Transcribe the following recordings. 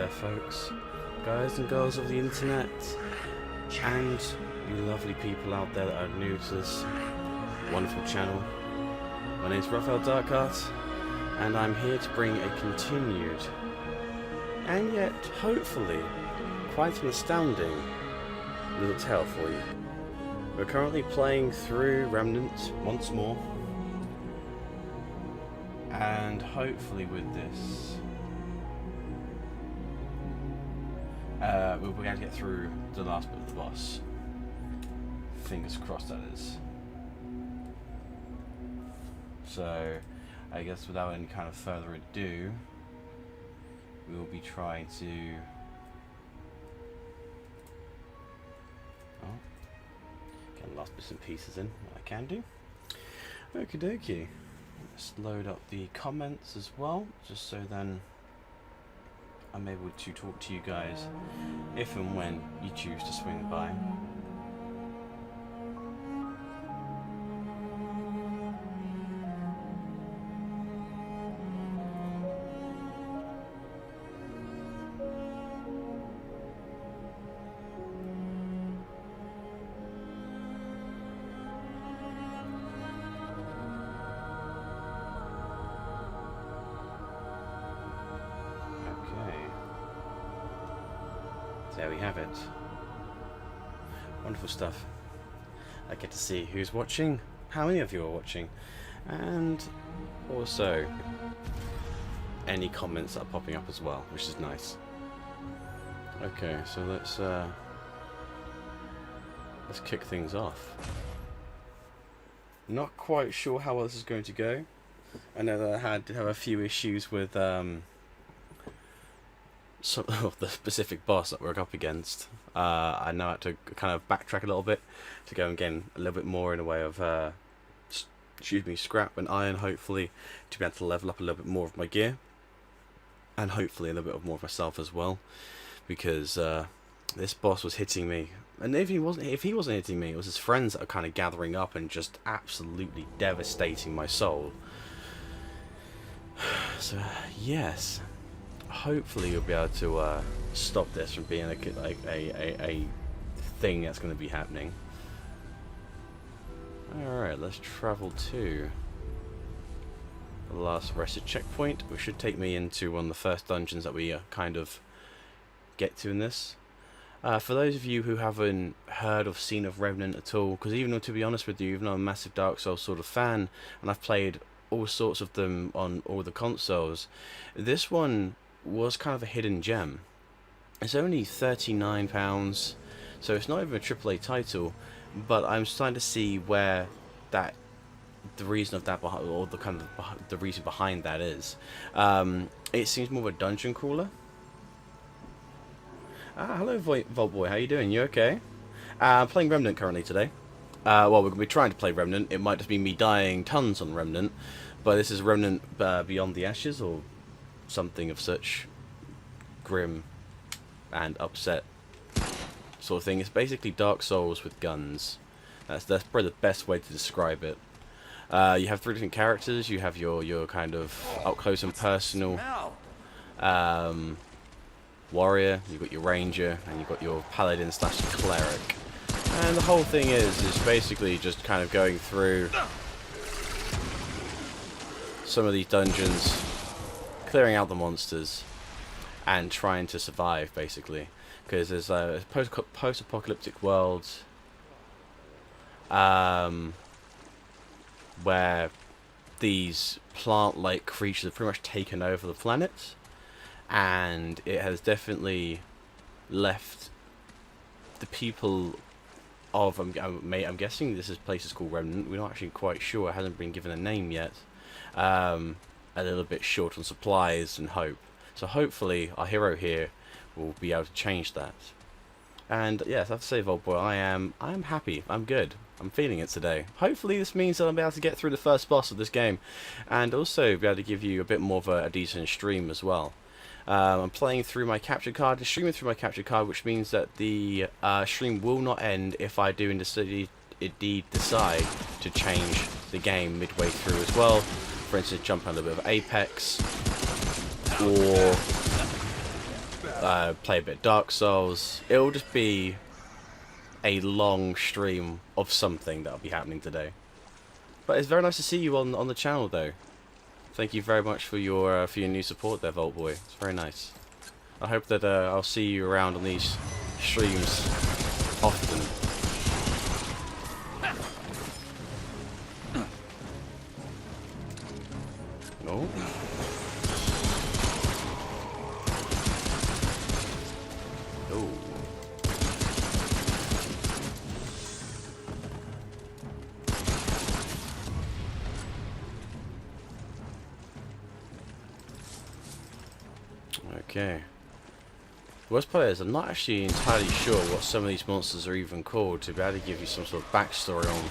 there, folks, guys and girls of the internet, and you lovely people out there that are new to this wonderful channel. My name is Raphael Darkart, and I'm here to bring a continued, and yet hopefully quite an astounding little tale for you. We're currently playing through Remnant once more, and hopefully with this we'll be able to get through the last bit of the boss. Fingers crossed, that is. So I guess without any kind of further ado, we will be trying to get last bits and pieces in what I can do. Okie dokie. Let's load up the comments as well, just so then I'm able to talk to you guys if and when you choose to swing by. There we have it. Wonderful stuff. I get to see who's watching, how many of you are watching, and also any comments that are popping up as well, which is nice. Okay, so let's kick things off. Not quite sure how well this is going to go. I know that I did have a few issues with some of the specific boss that we're up against. I now had to kind of backtrack a little bit to go and gain a little bit more in a way of scrap and iron, hopefully to be able to level up a little bit more of my gear, and hopefully a little bit more of myself as well, because this boss was hitting me, and if he wasn't hitting me, it was his friends that are kind of gathering up and just absolutely devastating my soul. So yes, hopefully you'll be able to stop this from being a thing that's going to be happening. Alright, let's travel to the last rested checkpoint, which should take me into one of the first dungeons that we kind of get to in this. For those of you who haven't heard or seen of Remnant at all, because even though, to be honest with you, even though I'm a massive Dark Souls sort of fan, and I've played all sorts of them on all the consoles, this one was kind of a hidden gem. It's only £39, so it's not even a AAA title, but I'm starting to see where the reason of that, or the kind of the reason behind that is. It seems more of a dungeon crawler. Hello Vault Boy, how you doing? You okay? I'm playing Remnant currently today. Well, we're going to be trying to play Remnant. It might just be me dying tons on Remnant, but this is Remnant Beyond the Ashes, or something of such grim and upset sort of thing. It's basically Dark Souls with guns. That's probably the best way to describe it. You have three different characters. You have your kind of up close and personal warrior. You've got your ranger, and you've got your paladin / cleric. And the whole thing is basically just kind of going through some of these dungeons, clearing out the monsters, and trying to survive, basically. Because there's a post-apocalyptic world where these plant-like creatures have pretty much taken over the planet, and it has definitely left the people of, I'm guessing this place is called Remnant, we're not actually quite sure, it hasn't been given a name yet, a little bit short on supplies and hope. So hopefully our hero here will be able to change that. And yes, I have to say, Vault Boy, I am happy, I'm good, I'm feeling it today. Hopefully this means that I'll be able to get through the first boss of this game, and also be able to give you a bit more of a decent stream as well. I'm playing through my capture card, streaming through my capture card, which means that the stream will not end if I do indeed decide to change the game midway through as well. For instance, jump on a little bit of Apex, or play a bit of Dark Souls. It'll just be a long stream of something that'll be happening today. But it's very nice to see you on the channel, though. Thank you very much for your new support there, Vault Boy. It's very nice. I hope that I'll see you around on these streams often. Oh. Oh. Okay. The worst part is I'm not actually entirely sure what some of these monsters are even called, to be able to give you some sort of backstory on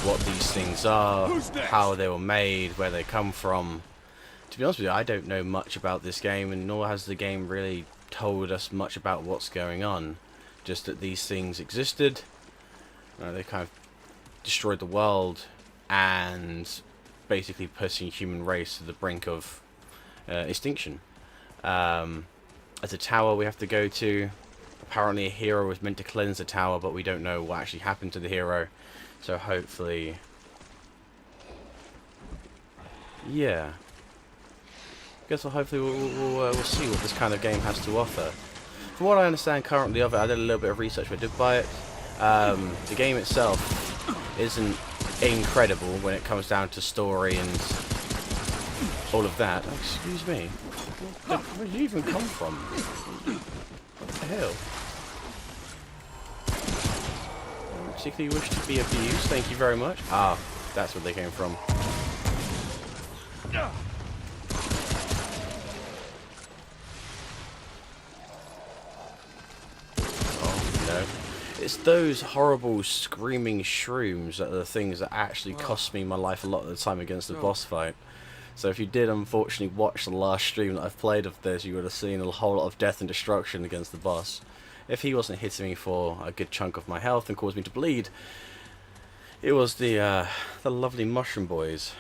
what these things are, how they were made, where they come from. To be honest with you, I don't know much about this game, and nor has the game really told us much about what's going on. Just that these things existed, they kind of destroyed the world, and basically putting human race to the brink of extinction. There's a tower we have to go to. Apparently a hero was meant to cleanse the tower, but we don't know what actually happened to the hero. So hopefully... yeah. Guess hopefully we'll see what this kind of game has to offer. From what I understand currently of it, I did a little bit of research when I did buy it. The game itself isn't incredible when it comes down to story and all of that. Oh, excuse me. Where did you even come from? What the hell? I don't particularly wish to be abused, thank you very much. Ah, that's where they came from. Oh no. It's those horrible screaming shrooms that are the things that actually cost me my life a lot of the time against the boss fight. So if you did unfortunately watch the last stream that I've played of this, you would have seen a whole lot of death and destruction against the boss. If he wasn't hitting me for a good chunk of my health and caused me to bleed, it was the lovely mushroom boys.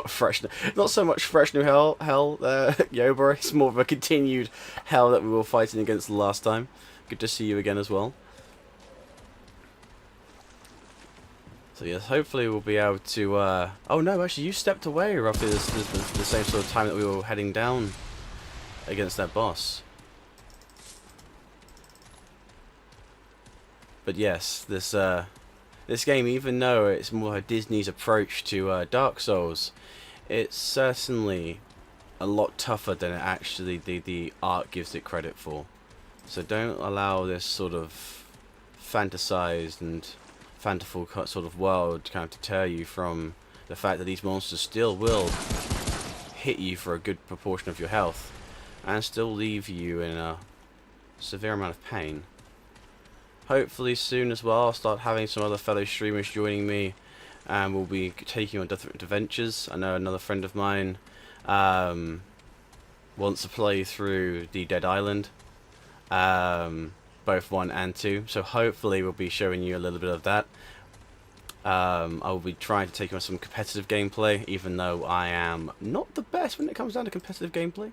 Fresh, not so much fresh new hell, Yoba. It's more of a continued hell that we were fighting against the last time. Good to see you again as well. So yes, hopefully we'll be able to, oh no, actually you stepped away roughly the same sort of time that we were heading down against that boss. But yes, this game, even though it's more Disney's approach to Dark Souls, it's certainly a lot tougher than it actually the art gives it credit for. So don't allow this sort of fantasized and fanciful sort of world to kind of deter you from the fact that these monsters still will hit you for a good proportion of your health and still leave you in a severe amount of pain. Hopefully soon as well I'll start having some other fellow streamers joining me, and we'll be taking on different adventures. I know another friend of mine wants to play through the Dead Island, both 1 and 2, so hopefully we'll be showing you a little bit of that. I will be trying to take on some competitive gameplay, even though I am not the best when it comes down to competitive gameplay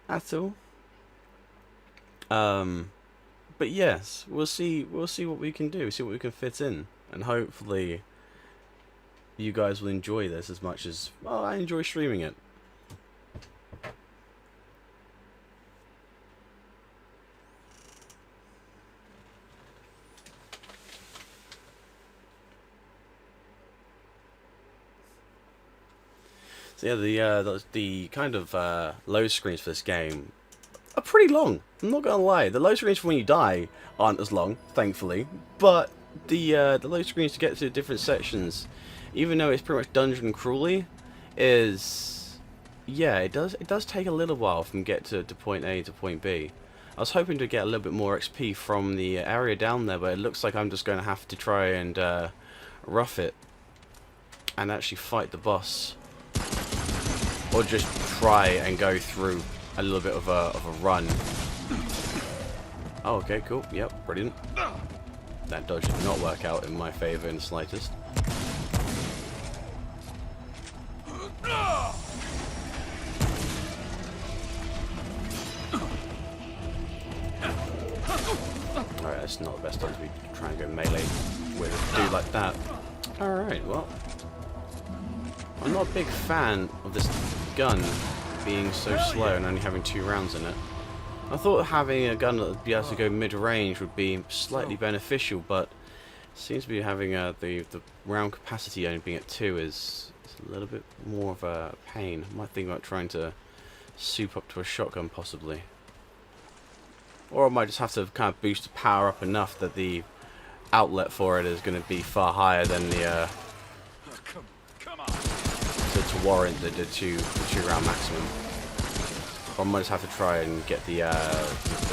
at all. But yes, we'll see what we can do, see what we can fit in, and hopefully you guys will enjoy this as much as I enjoy streaming it. So yeah, the kind of load screens for this game are pretty long. I'm not gonna lie. The load screens for when you die aren't as long, thankfully. But the load screens to get to different sections, even though it's pretty much dungeon crawly, is it does take a little while from get to point A to point B. I was hoping to get a little bit more XP from the area down there, but it looks like I'm just going to have to try and rough it and actually fight the boss, or just try and go through a little bit of a run. Oh, okay, cool. Yep, brilliant. That dodge did not work out in my favor in the slightest. it's not the best time to be trying to go melee with a dude like that. Alright, well, I'm not a big fan of this gun being so slow and only having 2 rounds in it. I thought having a gun that would be able to go mid-range would be slightly beneficial, but it seems to be having the round capacity only being at 2 is a little bit more of a pain. I might think about trying to soup up to a shotgun possibly. Or I might just have to kind of boost the power up enough that the outlet for it is going to be far higher than the to warrant the 2 round maximum. Or I might just have to try and get the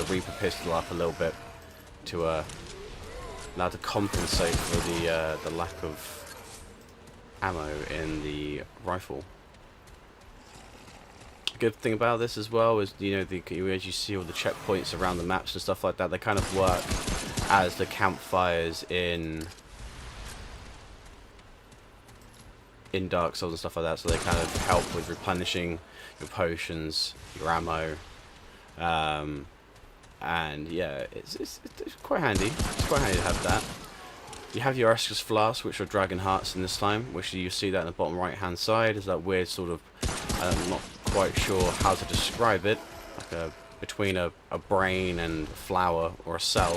Reaper pistol up a little bit to allow to compensate for the lack of ammo in the rifle. Good thing about this as well is, you know, as you see all the checkpoints around the maps and stuff like that, they kind of work as the campfires in Dark Souls and stuff like that, so they kind of help with replenishing your potions, your ammo, and yeah, it's quite handy. It's quite handy to have that. You have your Estus Flask, which are Dragon Hearts in this time, which you see that in the bottom right hand side. Is that weird sort of, I'm not quite sure how to describe it, like between a brain and a flower or a cell.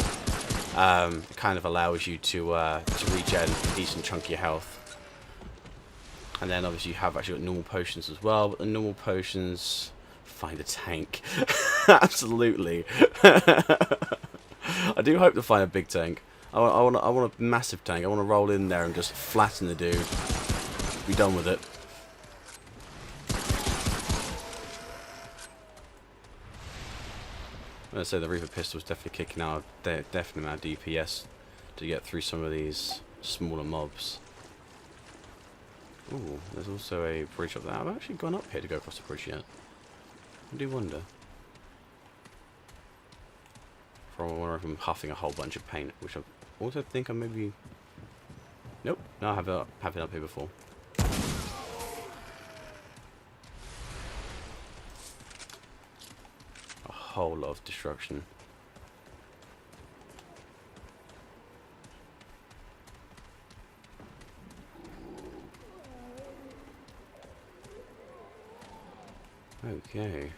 It kind of allows you to regen a decent chunk of your health. And then obviously you have actually got normal potions as well, but the normal potions find a tank. Absolutely. I do hope to find a big tank. I want a massive tank. I want to roll in there and just flatten the dude. Be done with it. I'm gonna say the Reaper pistol is definitely kicking out definitely amount of DPS to get through some of these smaller mobs. Ooh, there's also a bridge up there. I've actually gone up here to go across the bridge yet. I do wonder. I wonder if I'm huffing a whole bunch of paint, which I also think I maybe... Nope, no, I have it up here before. A whole lot of destruction. Okay.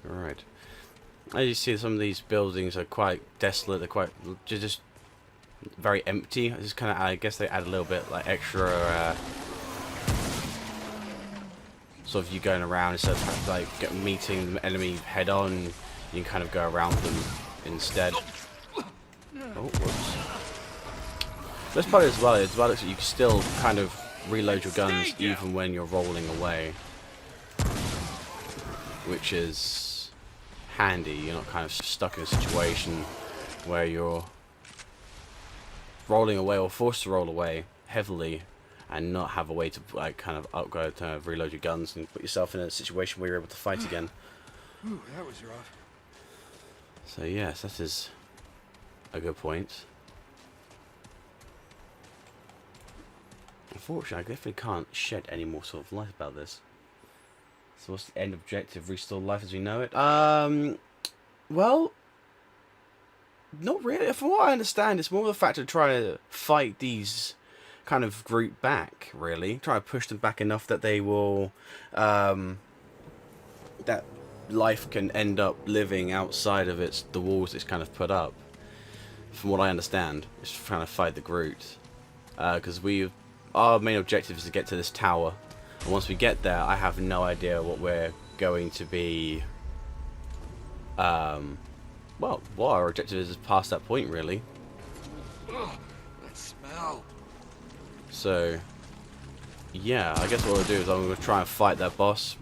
Alright. As you see, some of these buildings are quite desolate. They're quite just very empty. It's just kind of, I guess they add a little bit like extra sort of you going around instead of like meeting the enemy head on. You can kind of go around them instead. Oh, whoops. This part as well, you can still kind of reload your guns even when you're rolling away, which is handy. You're not kind of stuck in a situation where you're rolling away or forced to roll away heavily and not have a way to like kind of upgrade to reload your guns and put yourself in a situation where you're able to fight again. Ooh, that was rough. So yes, that is a good point. Unfortunately, I definitely can't shed any more sort of light about this. So what's the end objective? Restore life as we know it? Well, not really. From what I understand, it's more the fact of trying to fight these kind of group back, really. Try to push them back enough that they will, that life can end up living outside of the walls it's kind of put up. From what I understand, it's trying to fight the Groot. Because our main objective is to get to this tower. And once we get there, I have no idea what we're going to be... well, what our objective is past that point, really. Ugh, that smell. So, yeah, I guess what we'll do is I'm going to try and fight that boss.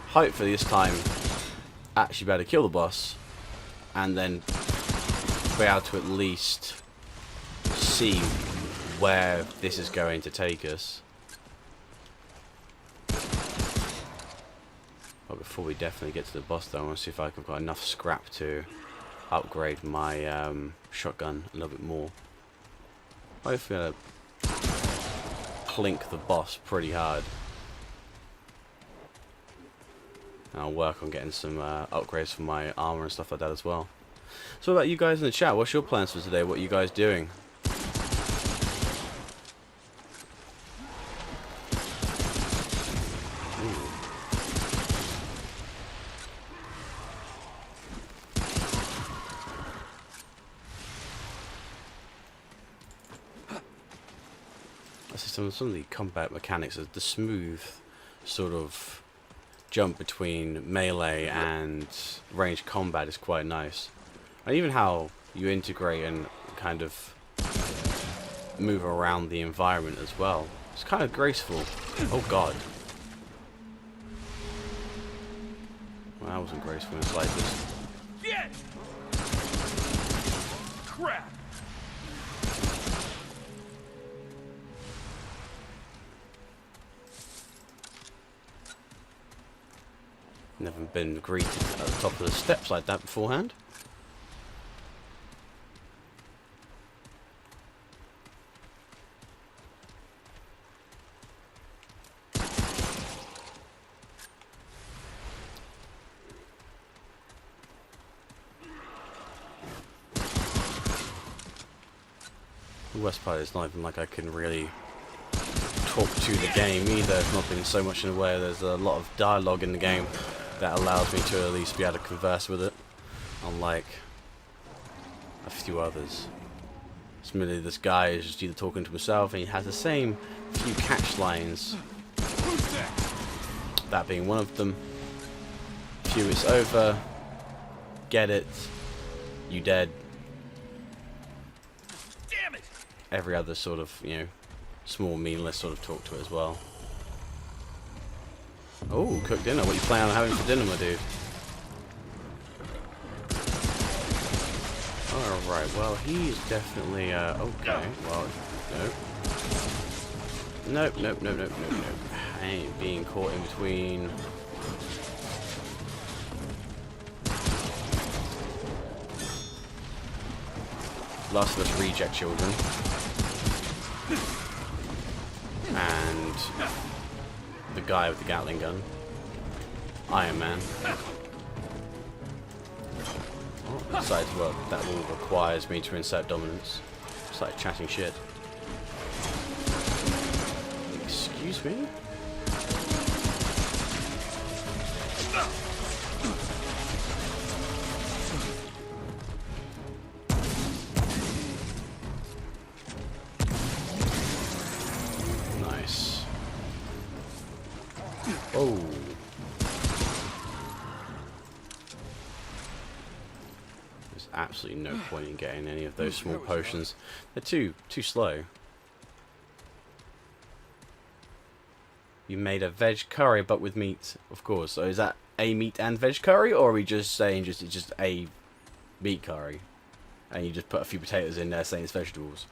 Hopefully this time, actually be able to kill the boss. And then be able to at least see where this is going to take us. But before we definitely get to the boss though, I want to see if I've got enough scrap to upgrade my shotgun a little bit more. Hopefully I'll clink the boss pretty hard. And I'll work on getting some upgrades for my armor and stuff like that as well. So what about you guys in the chat? What's your plans for today? What are you guys doing? Some of the combat mechanics, the smooth sort of jump between melee and ranged combat is quite nice. And even how you integrate and kind of move around the environment as well. It's kind of graceful. Oh god. Well, that wasn't graceful in the slightest. Get! Crap! Never been greeted at the top of the steps like that beforehand. The worst part is not even like I can really talk to the game either. It's not been so much in a way. There's a lot of dialogue in the game that allows me to at least be able to converse with it, unlike a few others. Similarly, this guy is just either talking to himself and he has the same few catch lines, that being one of them. Few, it's over, get it, you dead. Damn it! Every other sort of, you know, small meaningless sort of talk to it as well. Oh, cooked dinner. What are you planning on having for dinner, my dude? Alright, well, he's definitely, okay. Well, nope. Nope. I ain't being caught in between. Last of Us reject children. And the guy with the Gatling gun. Iron Man. Oh, besides, well, that all requires me to insert dominance. It's like chatting shit. Excuse me? Nice. Oh. There's absolutely no point in getting any of those small potions. They're too slow. You made a veg curry, but with meat, of course. So is that a meat and veg curry, or are we just saying it's just a meat curry, and you just put a few potatoes in there saying it's vegetables?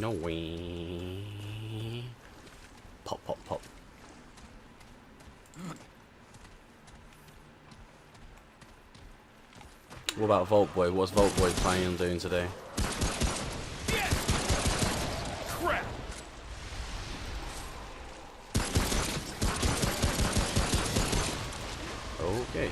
No way. Pop, pop, pop. What about Vault Boy? What's Vault Boy planning on doing today? Crap! Okay.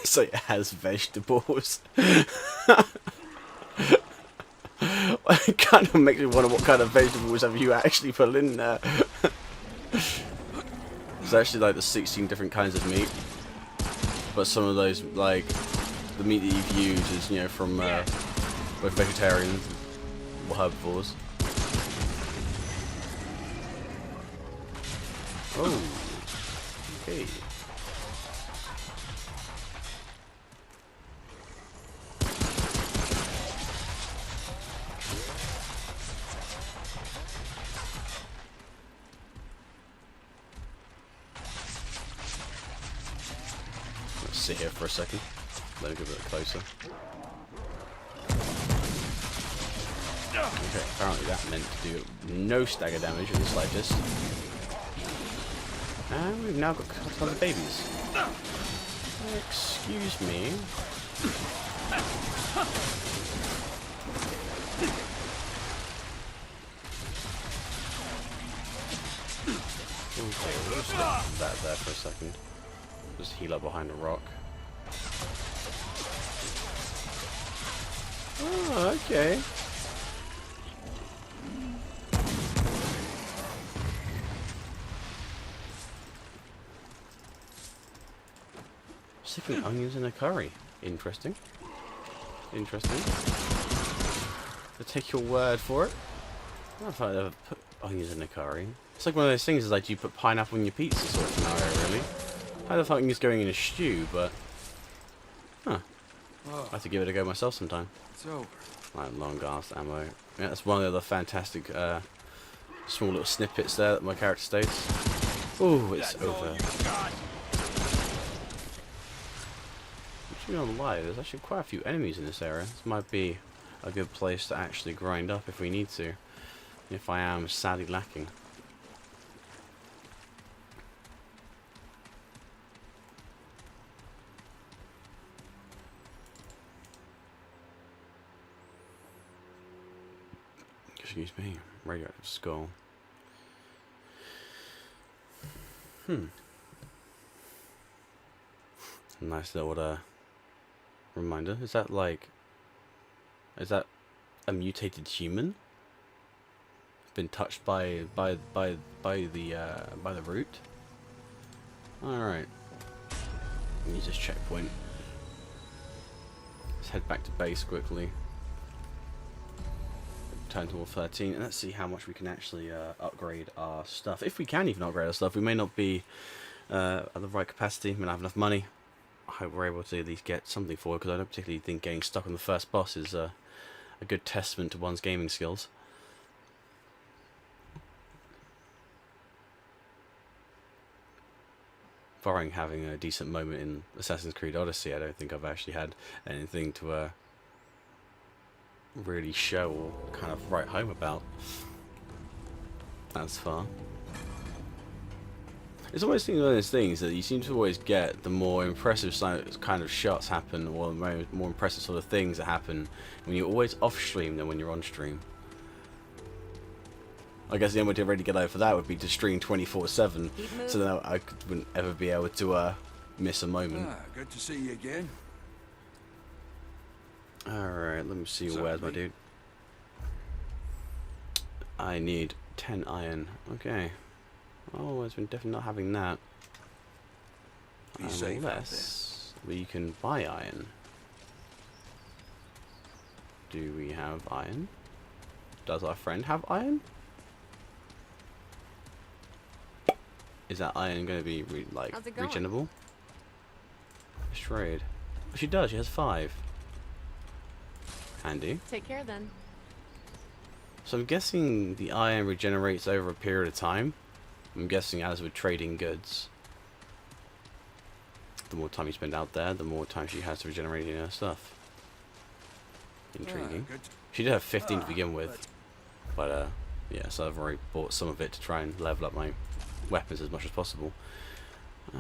So it has vegetables. It kind of makes me wonder what kind of vegetables have you actually put in there. It's actually like the 16 different kinds of meat, but some of those, like the meat that you've used, is, you know, from both vegetarians or herbivores. Oh, okay. Sit here for a second. Let me get a bit closer. Okay, apparently that meant to do no stagger damage in the slightest. And we've now got tons of babies. Excuse me. Okay, we'll just leave that there for a second. Just heal up behind a rock. Oh, okay. Sticking onions in a curry. Interesting. Interesting. I'll take your word for it. I don't know if I'd ever put onions in a curry. It's like one of those things is like, do you put pineapple in your pizza sort of scenario, really? I don't think it's going in a stew, but... Huh. I'll have to give it a go myself sometime. It's over. Like long gas ammo. Yeah, that's one of the fantastic small little snippets there that my character states. Ooh, it's That's all over. you got. I'm not gonna lie, there's actually quite a few enemies in this area. This might be a good place to actually grind up if we need to. If I am sadly lacking. Excuse me, radioactive skull. Nice little reminder. Is that like... Is that a mutated human? Been touched by the root? Alright. Use this checkpoint. Let's head back to base quickly. Turn to all 13 and let's see how much we can actually upgrade our stuff. If we can even upgrade our stuff, we may not be at the right capacity, we may not have enough money. I hope we're able to at least get something for it, because I don't particularly think getting stuck on the first boss is a good testament to one's gaming skills. Barring having a decent moment in Assassin's Creed Odyssey, I don't think I've actually had anything to really show or kind of write home about as far. It's always one of those things that you seem to always get the more impressive kind of shots happen, or the more impressive sort of things that happen when you're always off stream than when you're on stream. I guess the only way to really get over that would be to stream 24/7, so that I wouldn't ever be able to miss a moment. Good to see you again. Alright, let me see, where's my dude? I need 10 iron. Okay. Oh, it's been definitely not having that. Be safe Unless we can buy iron. Do we have iron? Does our friend have iron? Is that iron going to be regenerable? Let's trade. Oh, she does. She has 5. Handy. Take care then. So I'm guessing the iron regenerates over a period of time. I'm guessing as with trading goods, the more time you spend out there, the more time she has to regenerate her stuff. Intriguing. She did have 15 to begin with, but yeah, so I've already bought some of it to try and level up my weapons as much as possible.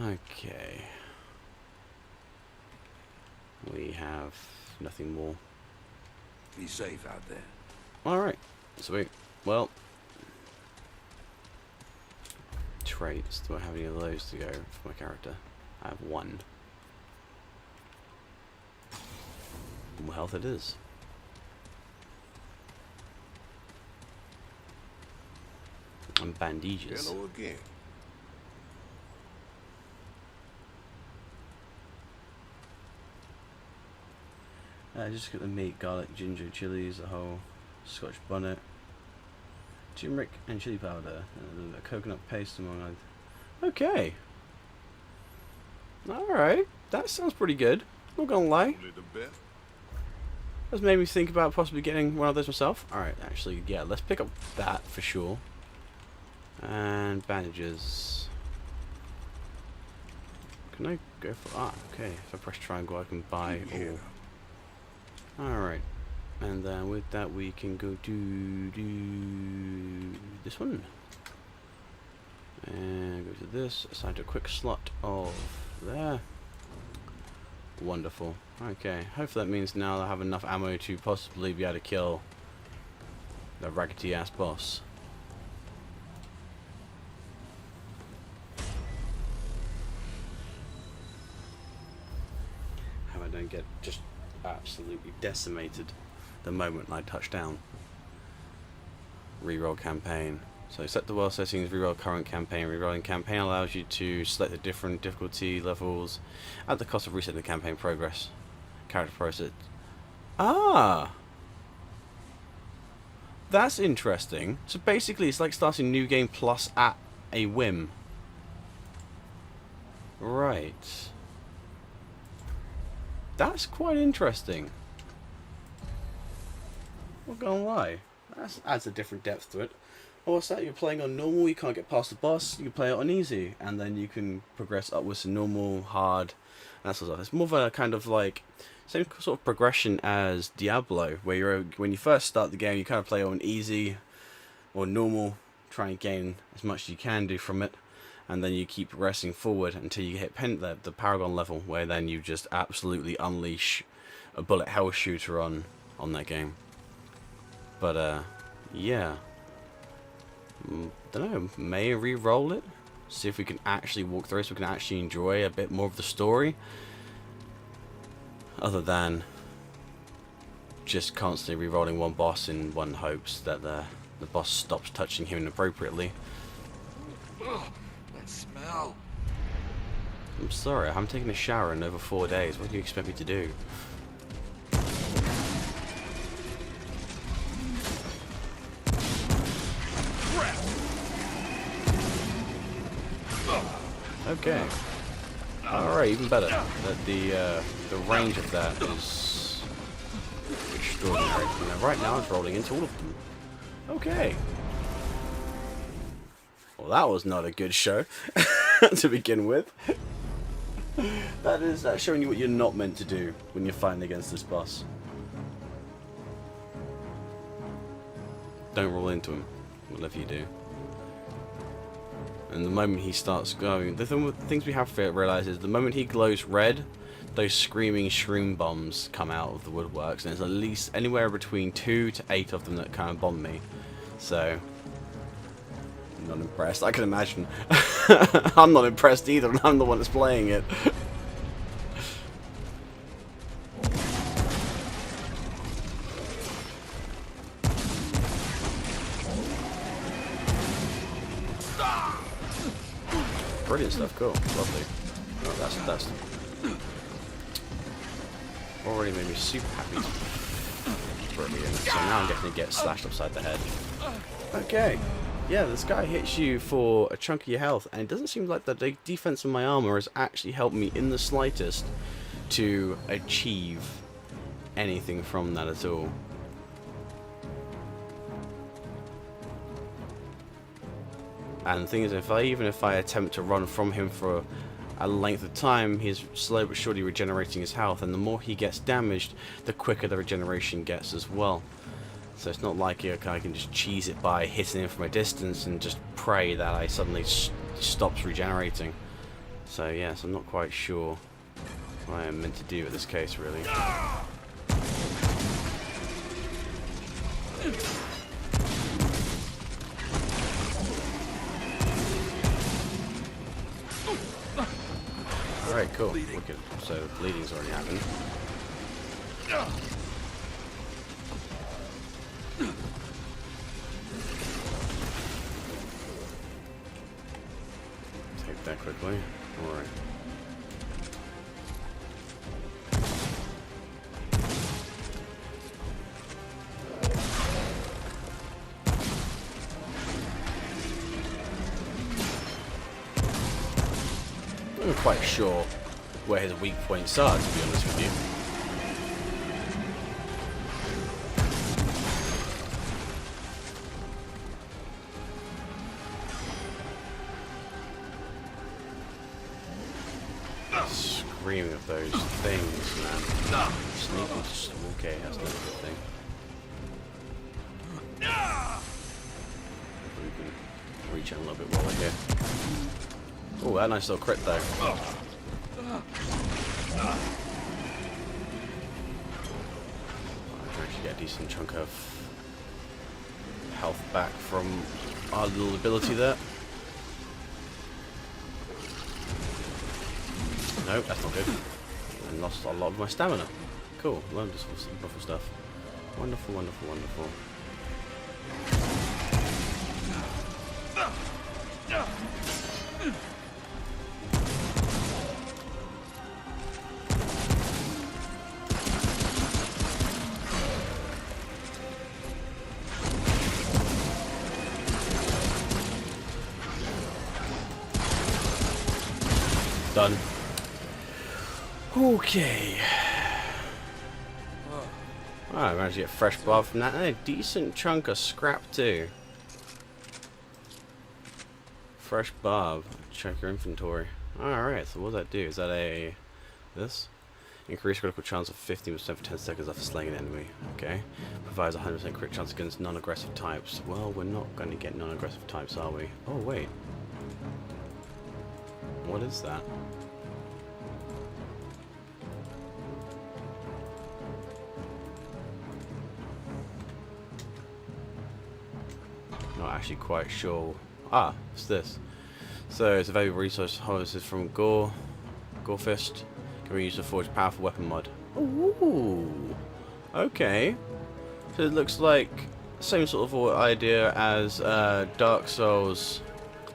Okay. We have nothing more. Be safe out there. Alright, sweet. Well, traits. Do I have any of those to go for my character? I have 1. More health it is. And bandages. Hello again. Just got the meat, garlic, ginger, chilies, a whole Scotch bonnet, turmeric and chili powder, a coconut paste among others. Okay. Alright, that sounds pretty good. Not gonna lie. That's made me think about possibly getting one of those myself. Alright, actually, yeah, let's pick up that for sure. And bandages. Can I go for... Ah, okay. If I press triangle, I can buy all. Alright. And then with that we can go do this one. And go to this, assign to a quick slot of there. Wonderful. Okay, hopefully that means now I have enough ammo to possibly be able to kill the raggedy ass boss. How I don't get just absolutely decimated the moment I touch down. Reroll campaign. So set the world settings, reroll current campaign. Rerolling campaign allows you to select the different difficulty levels at the cost of resetting the campaign progress. Character process. Ah! That's interesting. So basically it's like starting New Game Plus at a whim. Right. That's quite interesting. Not gonna lie. That adds a different depth to it. Oh, what's that? You're playing on normal, you can't get past the boss, you play it on easy, and then you can progress upwards to normal, hard, and that sort of stuff. It's more of a kind of like, same sort of progression as Diablo, where you're, when you first start the game, you kind of play on easy, or normal, try and gain as much as you can do from it, and then you keep progressing forward until you hit the Paragon level, where then you just absolutely unleash a bullet hell shooter on that game. But, yeah. Don't know, may re-roll it, see if we can actually walk through so we can actually enjoy a bit more of the story, other than just constantly re-rolling one boss in one hopes that the boss stops touching him inappropriately. Ugh, that smell. I'm sorry, I haven't taken a shower in over 4 days. What do you expect me to do? Okay. Alright, even better. The range of that is extraordinary. Now, right now it's rolling into all of them. Okay. Well, that was not a good show to begin with. That's showing you what you're not meant to do when you're fighting against this boss. Don't roll into him, whatever you do. And the moment he starts glowing, the things we have to realize is the moment he glows red, those screaming shroom bombs come out of the woodworks, and there's at least anywhere between 2 to 8 of them that kind of bomb me. So, I'm not impressed. I can imagine. I'm not impressed either, and I'm the one that's playing it. Brilliant stuff, cool, lovely. Oh, that's already made me super happy. Brilliant. So now I'm definitely get slashed upside the head. Okay. Yeah, this guy hits you for a chunk of your health, and it doesn't seem like the defense of my armor has actually helped me in the slightest to achieve anything from that at all. And the thing is, even if I attempt to run from him for a length of time, he's slow but surely regenerating his health, and the more he gets damaged, the quicker the regeneration gets as well. So it's not like I can just cheese it by hitting him from a distance and just pray that I suddenly stops regenerating. So yes, I'm not quite sure what I am meant to do in this case, really. Alright, cool. Wicked. So bleeding's already happened. Take that quickly. Alright. I'm not quite sure where his weak points are, to be honest with you. Screaming of those things, man. Sneaking, okay, that's not a good thing. Reach in a little bit while we're here. Oh, that nice little crit though. I can actually get a decent chunk of health back from our little ability there. No, that's not good. And lost a lot of my stamina. Cool, learned this wonderful stuff. Wonderful, wonderful, wonderful. Done. Okay. I managed to get fresh blood from that, and a decent chunk of scrap too. Fresh barb. Check your inventory. Alright, so what does that do? Is that a... this? Increase critical chance of 15% for 10 seconds after slaying an enemy. Okay. Provides a 100% crit chance against non-aggressive types. Well, we're not going to get non-aggressive types, are we? Oh, wait. What is that? Not actually quite sure. Ah, it's this. So it's a valuable resource harvested from Gorefist. Can be used to forge powerful weapon mod. Ooh. Okay. So it looks like the same sort of idea as Dark Souls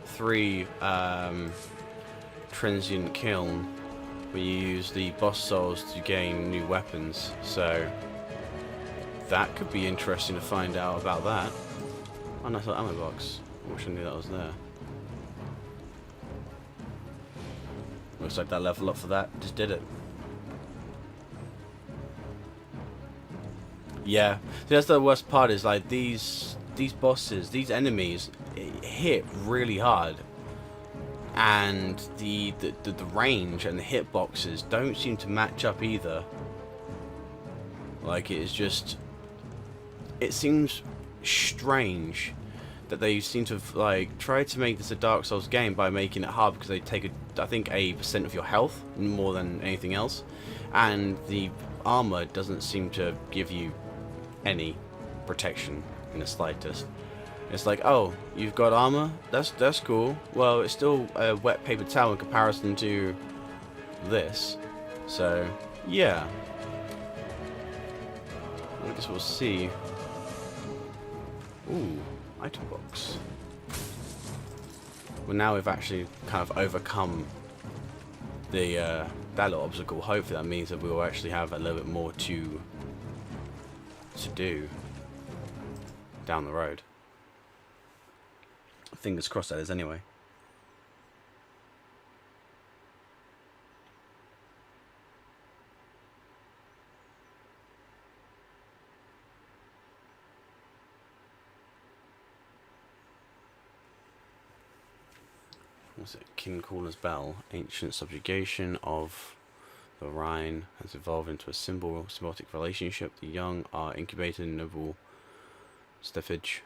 3 Transient Kiln, where you use the boss souls to gain new weapons. So that could be interesting to find out about that. Oh, nice little ammo box. I wish I knew that was there. Looks like that level up for that just did it. Yeah, so that's the worst part, is like these bosses, these enemies hit really hard, and the range and the hitboxes don't seem to match up either. Like, it is just, it seems strange that they seem to have like tried to make this a Dark Souls game by making it hard, because they take I think a % of your health more than anything else, and the armor doesn't seem to give you any protection in the slightest. It's like, oh, you've got armor? That's cool. Well, it's still a wet paper towel in comparison to this. So, yeah. I guess we'll see. Ooh, item box. Well, now we've actually kind of overcome the that little obstacle. Hopefully that means that we will actually have a little bit more to do down the road. Fingers crossed that is, anyway. What's it? King Caller's Bell. Ancient subjugation of the Rhine has evolved into a symbiotic relationship. The young are incubated in noble steppage,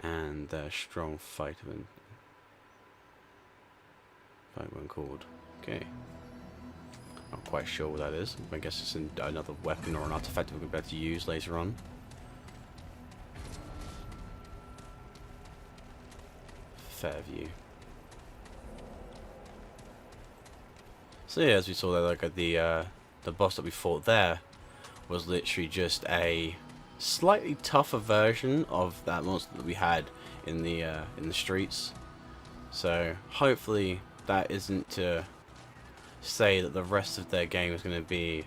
and their strong fight when called. Okay. Not quite sure what that is. I guess it's another weapon or an artifact we're going to use later on. Fairview. So yeah, as we saw there, like the boss that we fought there was literally just a slightly tougher version of that monster that we had in the streets. So hopefully that isn't to say that the rest of their game is going to be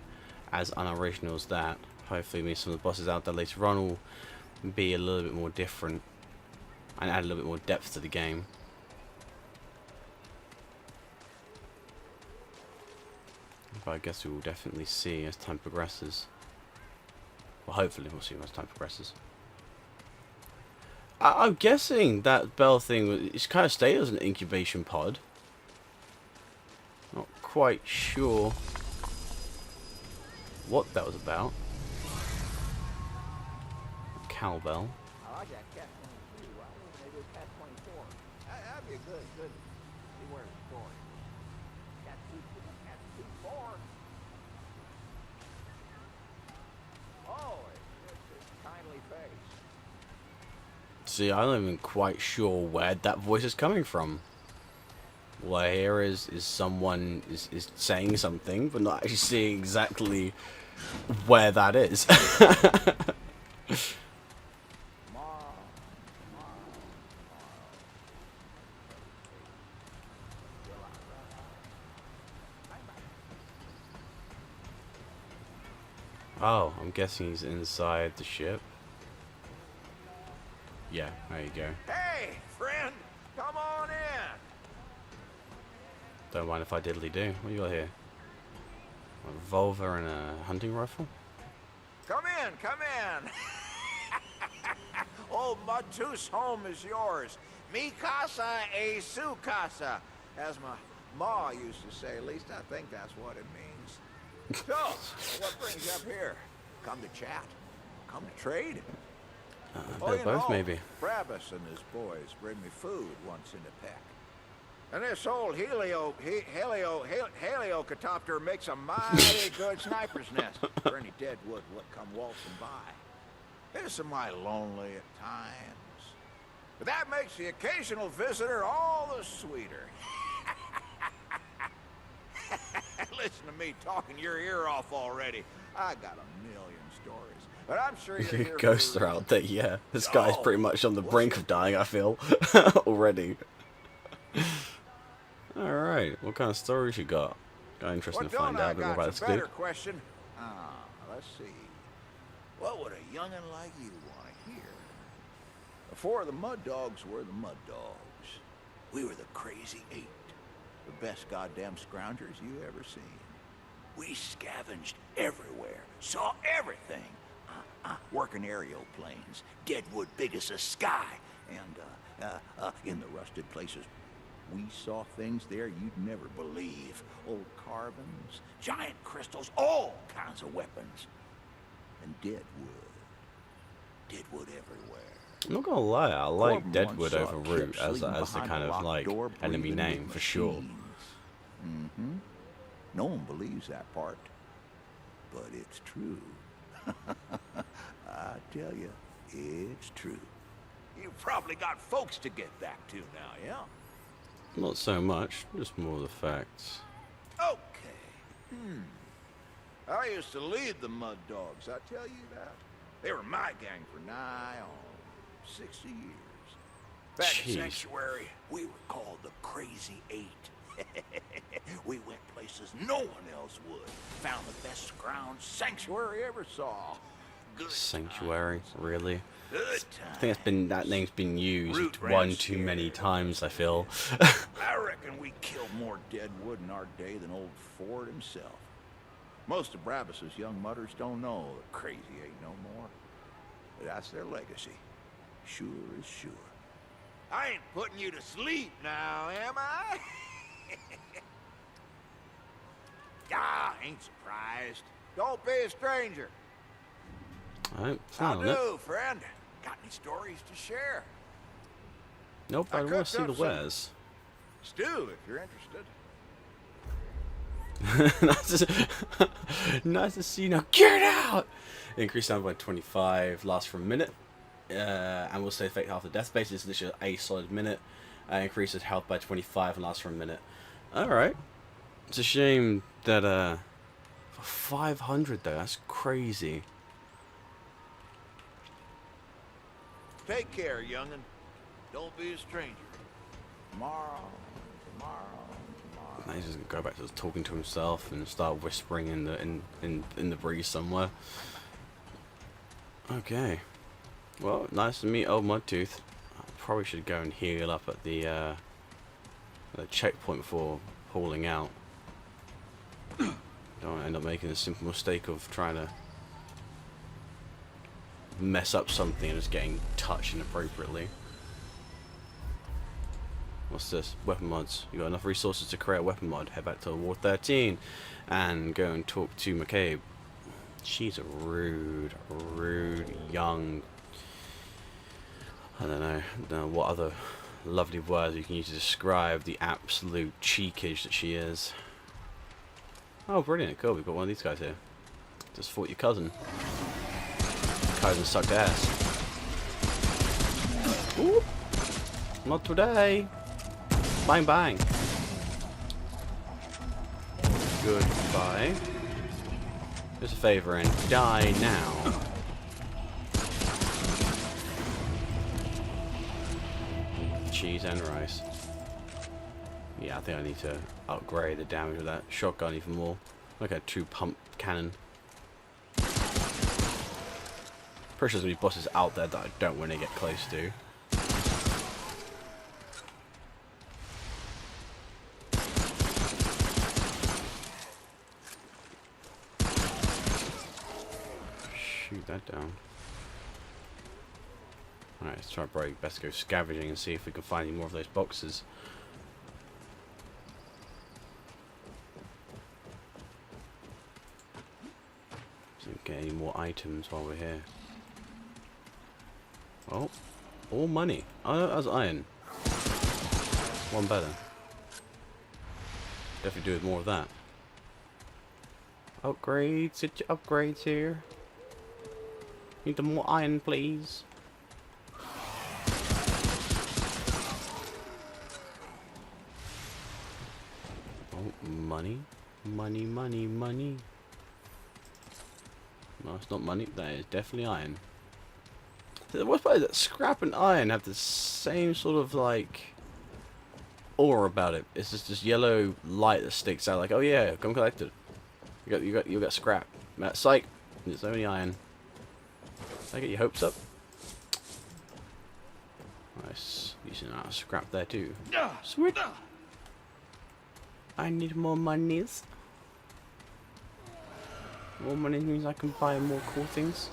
as unoriginal as that. Hopefully maybe some of the bosses out there later on will be a little bit more different and add a little bit more depth to the game. But I guess we will definitely see as time progresses. Well, hopefully we'll see as time progresses. I'm guessing that bell thing is kind of stayed as an incubation pod. Not quite sure what that was about. Cowbell. I like that Cat 22. Why wasn't they do Cat 24? Okay, good, good. See where it's going. That's too far. Oh, it's his kindly face. See, I'm not even quite sure where that voice is coming from. What I hear is someone is saying something, but not actually seeing exactly where that is. Tomorrow. Will I run out? Oh, I'm guessing he's inside the ship. Yeah, there you go. Hey, friend, come on in. Don't mind if I diddly do. What do you got here? A revolver and a hunting rifle? Come in, come in. Old Matu's home is yours. Mi casa e su casa, as my ma used to say. At least I think that's what it means. So, what brings you up here? Come to chat? Come to trade? They're both, maybe. Brabus and his boys bring me food once in a peck. And this old heliocopter makes a mighty good sniper's nest for any dead wood what come waltzing by. Isn't my lonely at times? But that makes the occasional visitor all the sweeter. Listen to me talking your ear off already. I got a million stories, but I'm sure you're here Ghosts for are out there, yeah. This guy's pretty much on the brink of dying, I feel, already. Alright, what kind of stories you got? Interesting to find out a bit more about this better dude. question. Let's see. What would a youngin' like you want to hear? Before the Mud Dogs were the Mud Dogs, we were the Crazy Eight. The best goddamn scroungers you ever seen. We scavenged everywhere, saw everything. Working aerial planes, deadwood big as the sky, and in the rusted places, we saw things there you'd never believe. Old carvings, giant crystals, all kinds of weapons, and deadwood. Deadwood everywhere. I'm not gonna lie, I like Corbin Deadwood once saw over a Root kid as sleeping the behind kind a of locked like door, enemy breathing name with for sure. machines. No one believes that part, but it's true. I tell you, it's true. You've probably got folks to get back to now, yeah? Not so much, just more of the facts. Okay. I used to lead the Mud Dogs, I tell you that. They were my gang for nigh on 60 years. Back in Jeez. Sanctuary, we were called the Crazy Eight. We went places no one else would. Found the best ground Sanctuary ever saw. Good Sanctuary, really? Good I think that name's been used Root one ranch too many here. times, I feel. I reckon we killed more deadwood in our day than old Ford himself. Most of Brabus's young mutters don't know the Crazy Eight no more. But that's their legacy. Sure as sure. I ain't putting you to sleep now, am I? Ain't surprised. Don't be a stranger. I don't How plan on it. do, friend? Got any stories to share? Nope, I I want cooked to see the up some- wares. Stew, if you're interested. Nice to see you now. Get out! Increase sound by 25, lasts for a minute. And will stay effective after death base. This is literally a solid minute. Increases health by 25 and lasts for a minute. Alright. It's a shame that, for 500 though, that's crazy. Take care, young'un. Don't be a stranger. Tomorrow. Now he's just gonna go back to talking to himself and start whispering in the breeze somewhere. Okay. Well, nice to meet old Mudtooth. I probably should go and heal up at the checkpoint before hauling out. Don't want to end up making the simple mistake of trying to mess up something and just getting touched inappropriately. What's this? Weapon mods. You got enough resources to create a weapon mod. Head back to War 13 and go and talk to McCabe. She's a rude young... I don't know what other lovely words you can use to describe the absolute cheekage that she is. Oh, brilliant. Cool. We've got one of these guys here. Just fought your cousin. Cousin sucked ass. Ooh. Not today. Bang, bang. Goodbye. Just a favor and die now. Cheese and rice. Yeah, I think I need to upgrade the damage of that shotgun even more. Like a true pump cannon. Pretty sure there's gonna be bosses out there that I don't want to get close to. Shoot that down. Alright, let's try break. Best go scavenging and see if we can find any more of those boxes. So we can get any more items while we're here. Oh, all money. Oh, that was iron. One better. Definitely do with more of that. Upgrades, get your upgrades here. Need some more iron, please. Oh, money. Money, money, money. No, it's not money. That is definitely iron. The worst part is that scrap and iron have the same sort of like aura about it. It's just this yellow light that sticks out. Like, oh yeah, come collect it. You got scrap. Psych. It's only iron. I get your hopes up. Nice. Using our scrap there too. Sweet. I need more monies. More money means I can buy more cool things.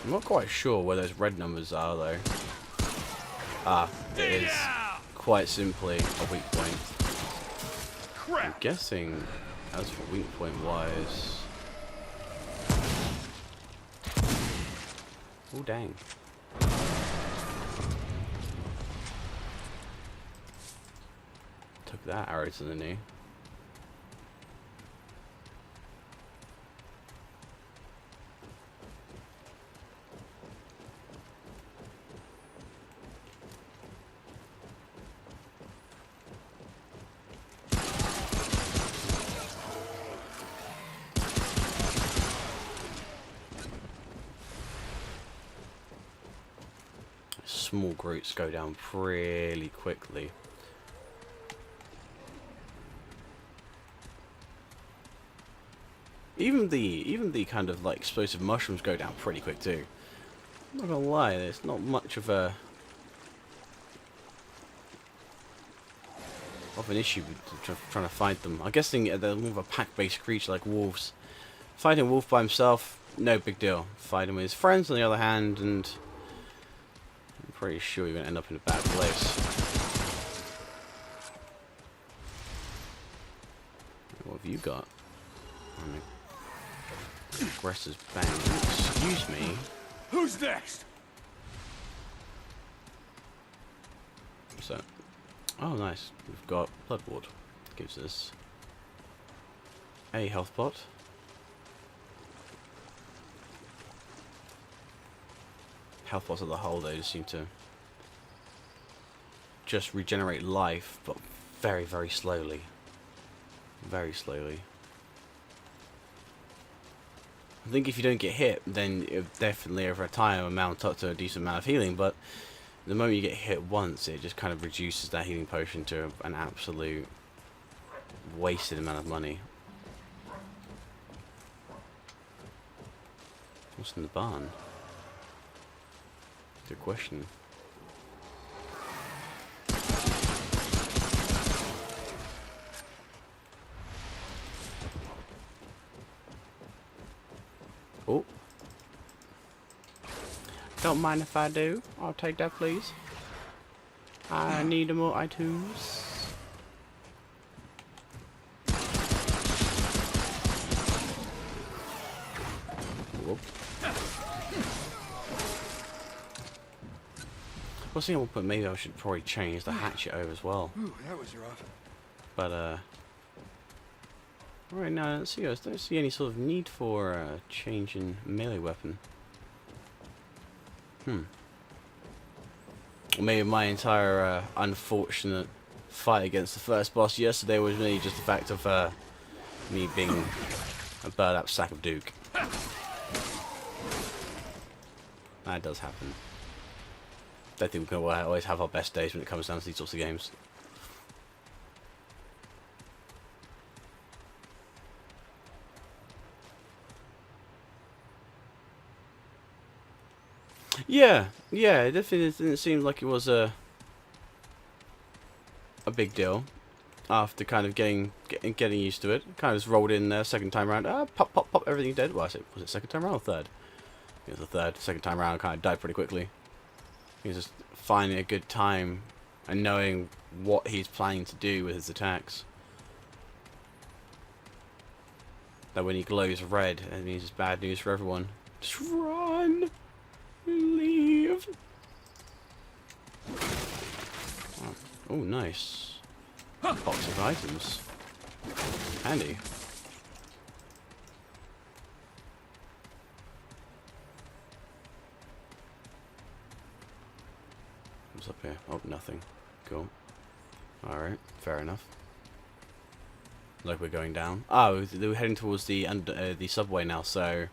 I'm not quite sure where those red numbers are though. Ah, it is quite simply a weak point. I'm guessing, as for weak point wise... Oh dang. Took that arrow to the knee. Small groups go down pretty quickly. Even the kind of like explosive mushrooms go down pretty quick too. I'm not gonna lie, there's not much of an issue with trying to fight them. I'm guessing they're more of a pack-based creature like wolves. Fighting a wolf by himself, no big deal. Fighting with his friends on the other hand, and I'm pretty sure you're gonna end up in a bad place. What have you got? Aggressor's bang. Excuse me. Who's next? What's that? Oh, nice. We've got blood ward. Gives us a health pot. Health pots as a whole, though, seem to just regenerate life, but very, very slowly. Very slowly. I think if you don't get hit, then it definitely over time amount up to a decent amount of healing, but the moment you get hit once, it just kind of reduces that healing potion to an absolute wasted amount of money. What's in the barn? Good question. Oh. Don't mind if I do. I'll take that, please. I need more items. was thinking, but maybe I should probably change the hatchet over as well. Ooh, that was rough. But right now, I don't see any sort of need for changing melee weapon. Maybe my entire unfortunate fight against the first boss yesterday was really just the fact of me being a burnt up sack of Duke. That does happen. Don't think we can always have our best days when it comes down to these sorts of games. Yeah, it definitely didn't seem like it was a big deal. After kind of getting used to it, kind of just rolled in there second time around. Pop, pop, pop, everything dead. Well, was it second time around or third? It was the third. Second time around, kind of died pretty quickly. He was just finding a good time and knowing what he's planning to do with his attacks. That when he glows red, it means it's bad news for everyone. Just run! Leave! Oh, nice. Box of items. Handy. What's up here? Oh, nothing. Cool. Alright, fair enough. Like we're going down. Oh, we're heading towards the subway now, so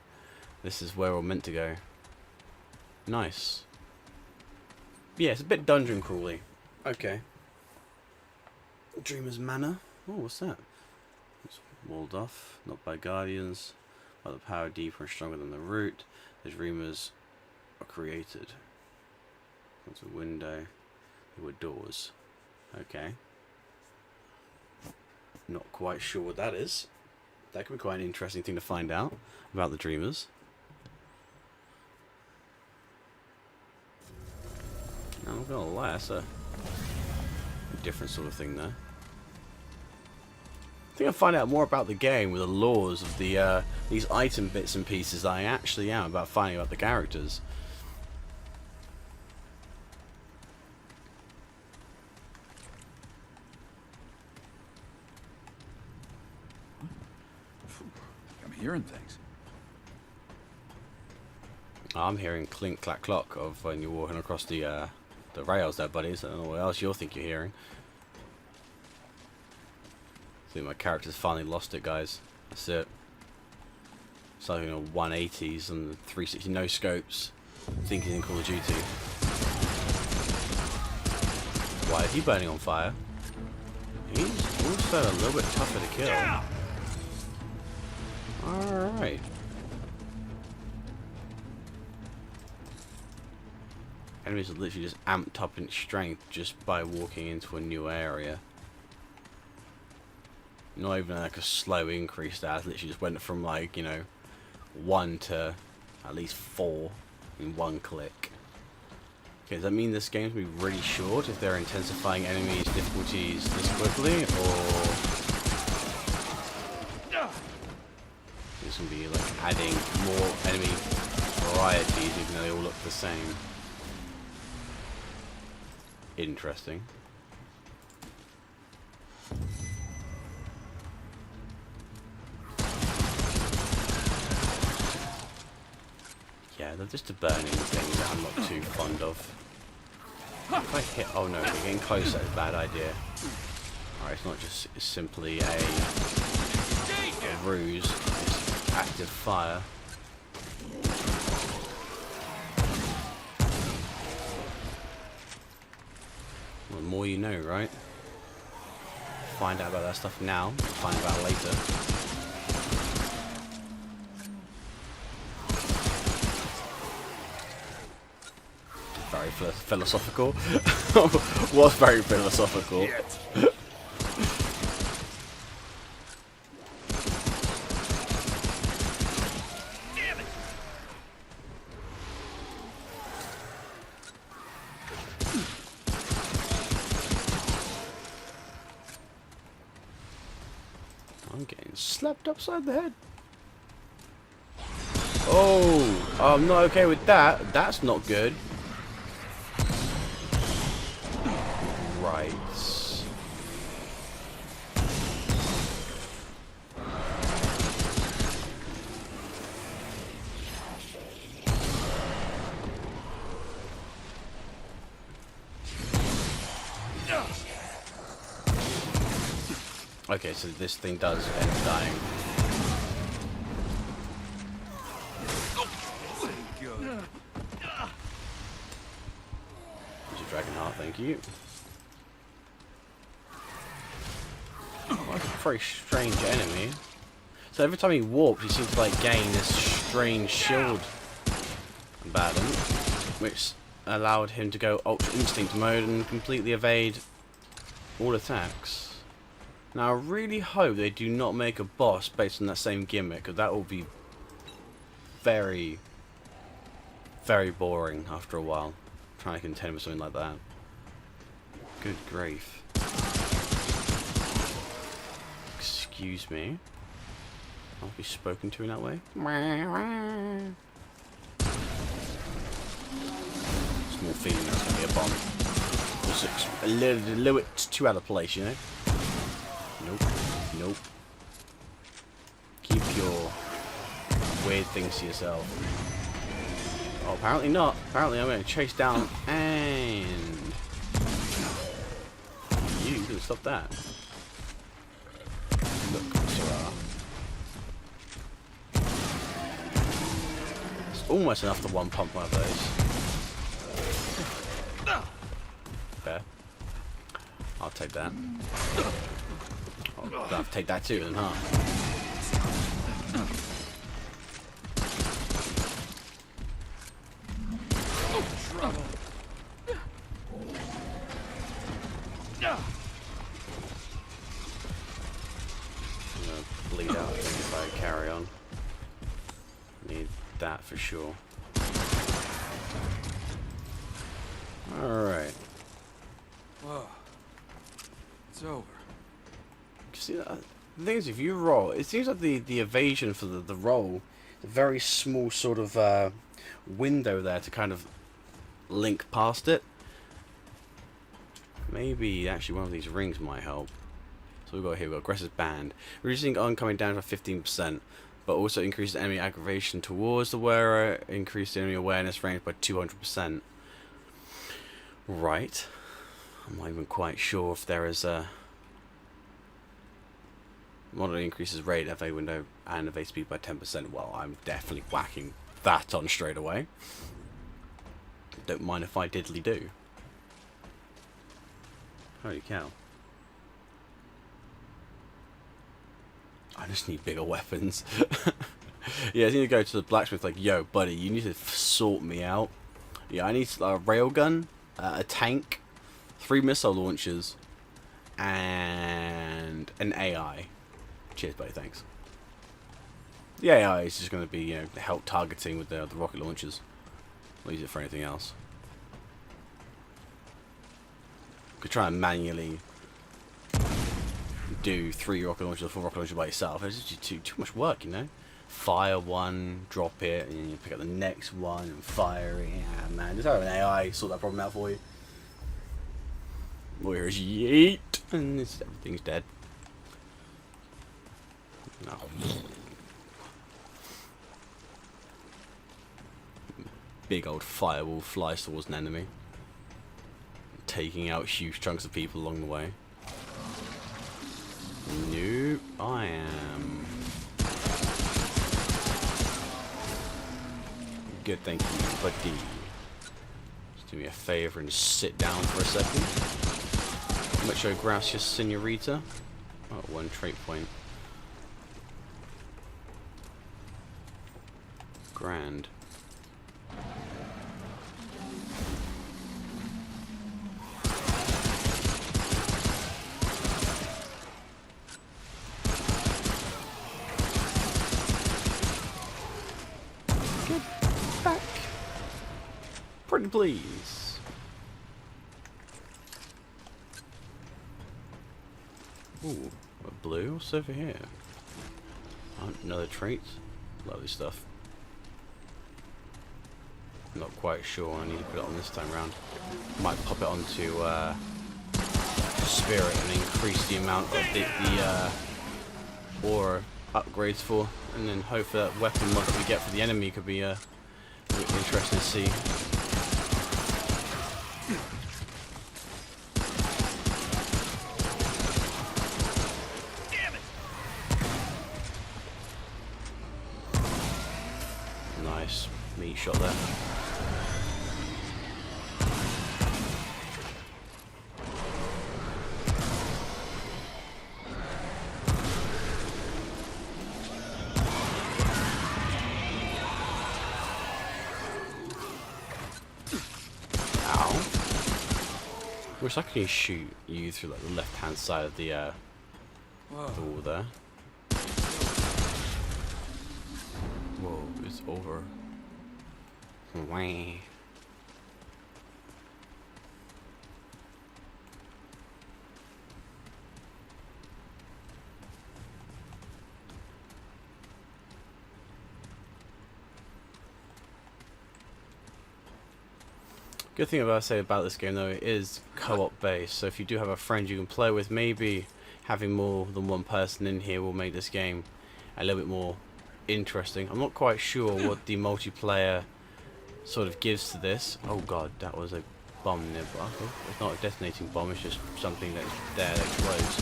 this is where we're meant to go. Nice. Yeah, it's a bit dungeon crawly. Okay. Dreamer's Manor. Oh, what's that? It's walled off, not by guardians. By the power deeper and stronger than the root, the dreamers are created. There's a window. There were doors. Okay. Not quite sure what that is. That could be quite an interesting thing to find out about the dreamers. I'm not gonna lie, that's a different sort of thing there. I think I'll find out more about the game with the laws of the these item bits and pieces that I actually am about finding out the characters. I'm hearing things. I'm hearing clink clack clock of when you're walking across the rails there, buddies. I don't know what else you'll think you're hearing. I think my character's finally lost it, guys. That's it. Something on 180s and 360 no scopes. Thinking in Call of Duty. Why is he burning on fire? He's also a little bit tougher to kill. Alright. Enemies are literally just amped up in strength just by walking into a new area. Not even like a slow increase there. It literally just went from like, 1 to at least 4 in one click. Okay, does that mean this game's gonna be really short if they're intensifying enemies' difficulties this quickly, or it's gonna be like adding more enemy varieties even though they all look the same? Interesting. Yeah, they're just a burning thing that I'm not too fond of. If I hit... Oh no, we're getting closer. It's a bad idea. Alright, it's not just simply a ruse. It's active fire. Well, the more you know, right? Find out about that stuff now. Find out later. Very philosophical. Was very philosophical. I'm getting slapped upside the head. Oh, I'm not okay with that. That's not good. Nice. Okay, so this thing does end up dying. There's a dragon heart, thank you. Well, that's a very strange enemy. So every time he warps, he seems to like gain this strange shield balance, which allowed him to go Ultra Instinct mode and completely evade all attacks. Now I really hope they do not make a boss based on that same gimmick, because that will be very, very boring after a while, trying to contend with something like that. Good grief. Excuse me. I'll be spoken to in that way. Small feeling that's going to be a bomb. It's a little bit too out of place, you know? Nope. Nope. Keep your weird things to yourself. Oh, apparently not. Apparently I'm going to chase down and... You can stop that. Look, Sarah. It's almost enough to one pump one of those. Fair. I'll take that. I'll have to take that too, then, huh? Trouble. I'm gonna bleed out, I think, if I carry on. Need that for sure. Alright. Whoa. It's over. See, the thing is, if you roll, it seems like the evasion for the roll, a very small sort of window there to kind of link past it. Maybe actually one of these rings might help. So we've got here, we've got aggressive band, reducing oncoming damage by 15%, but also increases enemy aggravation towards the wearer, increased enemy awareness range by 200%. Right. I'm not even quite sure if there is a... Moderately increases rate, FA window, and FA speed by 10%. Well, I'm definitely whacking that on straight away. Don't mind if I diddly do. Holy cow. I just need bigger weapons. Yeah, I need to go to the blacksmith like, yo, buddy, you need to sort me out. Yeah, I need a railgun, a tank, 3 missile launchers, and an AI. Cheers, buddy, thanks. The AI is just going to be, you know, help targeting with the rocket launchers. I'll use it for anything else. Could try and manually do 3 rocket launchers or 4 rocket launchers by yourself. It's just too much work, you know. Fire one, drop it, and then you pick up the next one and fire it. Yeah, man, just have an AI sort that problem out for you. Where's yeet? And everything's dead. No. Big old firewall flies towards an enemy, taking out huge chunks of people along the way. Nope, I am. Good, thank you, buddy. Just do me a favor and sit down for a second. Mucho gracias, senorita. Oh, 1 trait point. Grand. Get back. Pretty please. Ooh, a blue? What's over here? Oh, another trait. Lovely stuff. Not quite sure. I need to put it on this time round. Might pop it onto spirit and increase the amount of the aura upgrades for, and then hopefully that weapon mod that we get for the enemy could be interesting to see. Nice meat shot there. Wish I could shoot you through like the left-hand side of the wall there. Whoa, it's over. Wah. Good thing about this game though, it is co-op based, so if you do have a friend you can play with, maybe having more than one person in here will make this game a little bit more interesting. I'm not quite sure what the multiplayer sort of gives to this. Oh god, that was a bomb nearby. It's not a detonating bomb, it's just something that's there that explodes.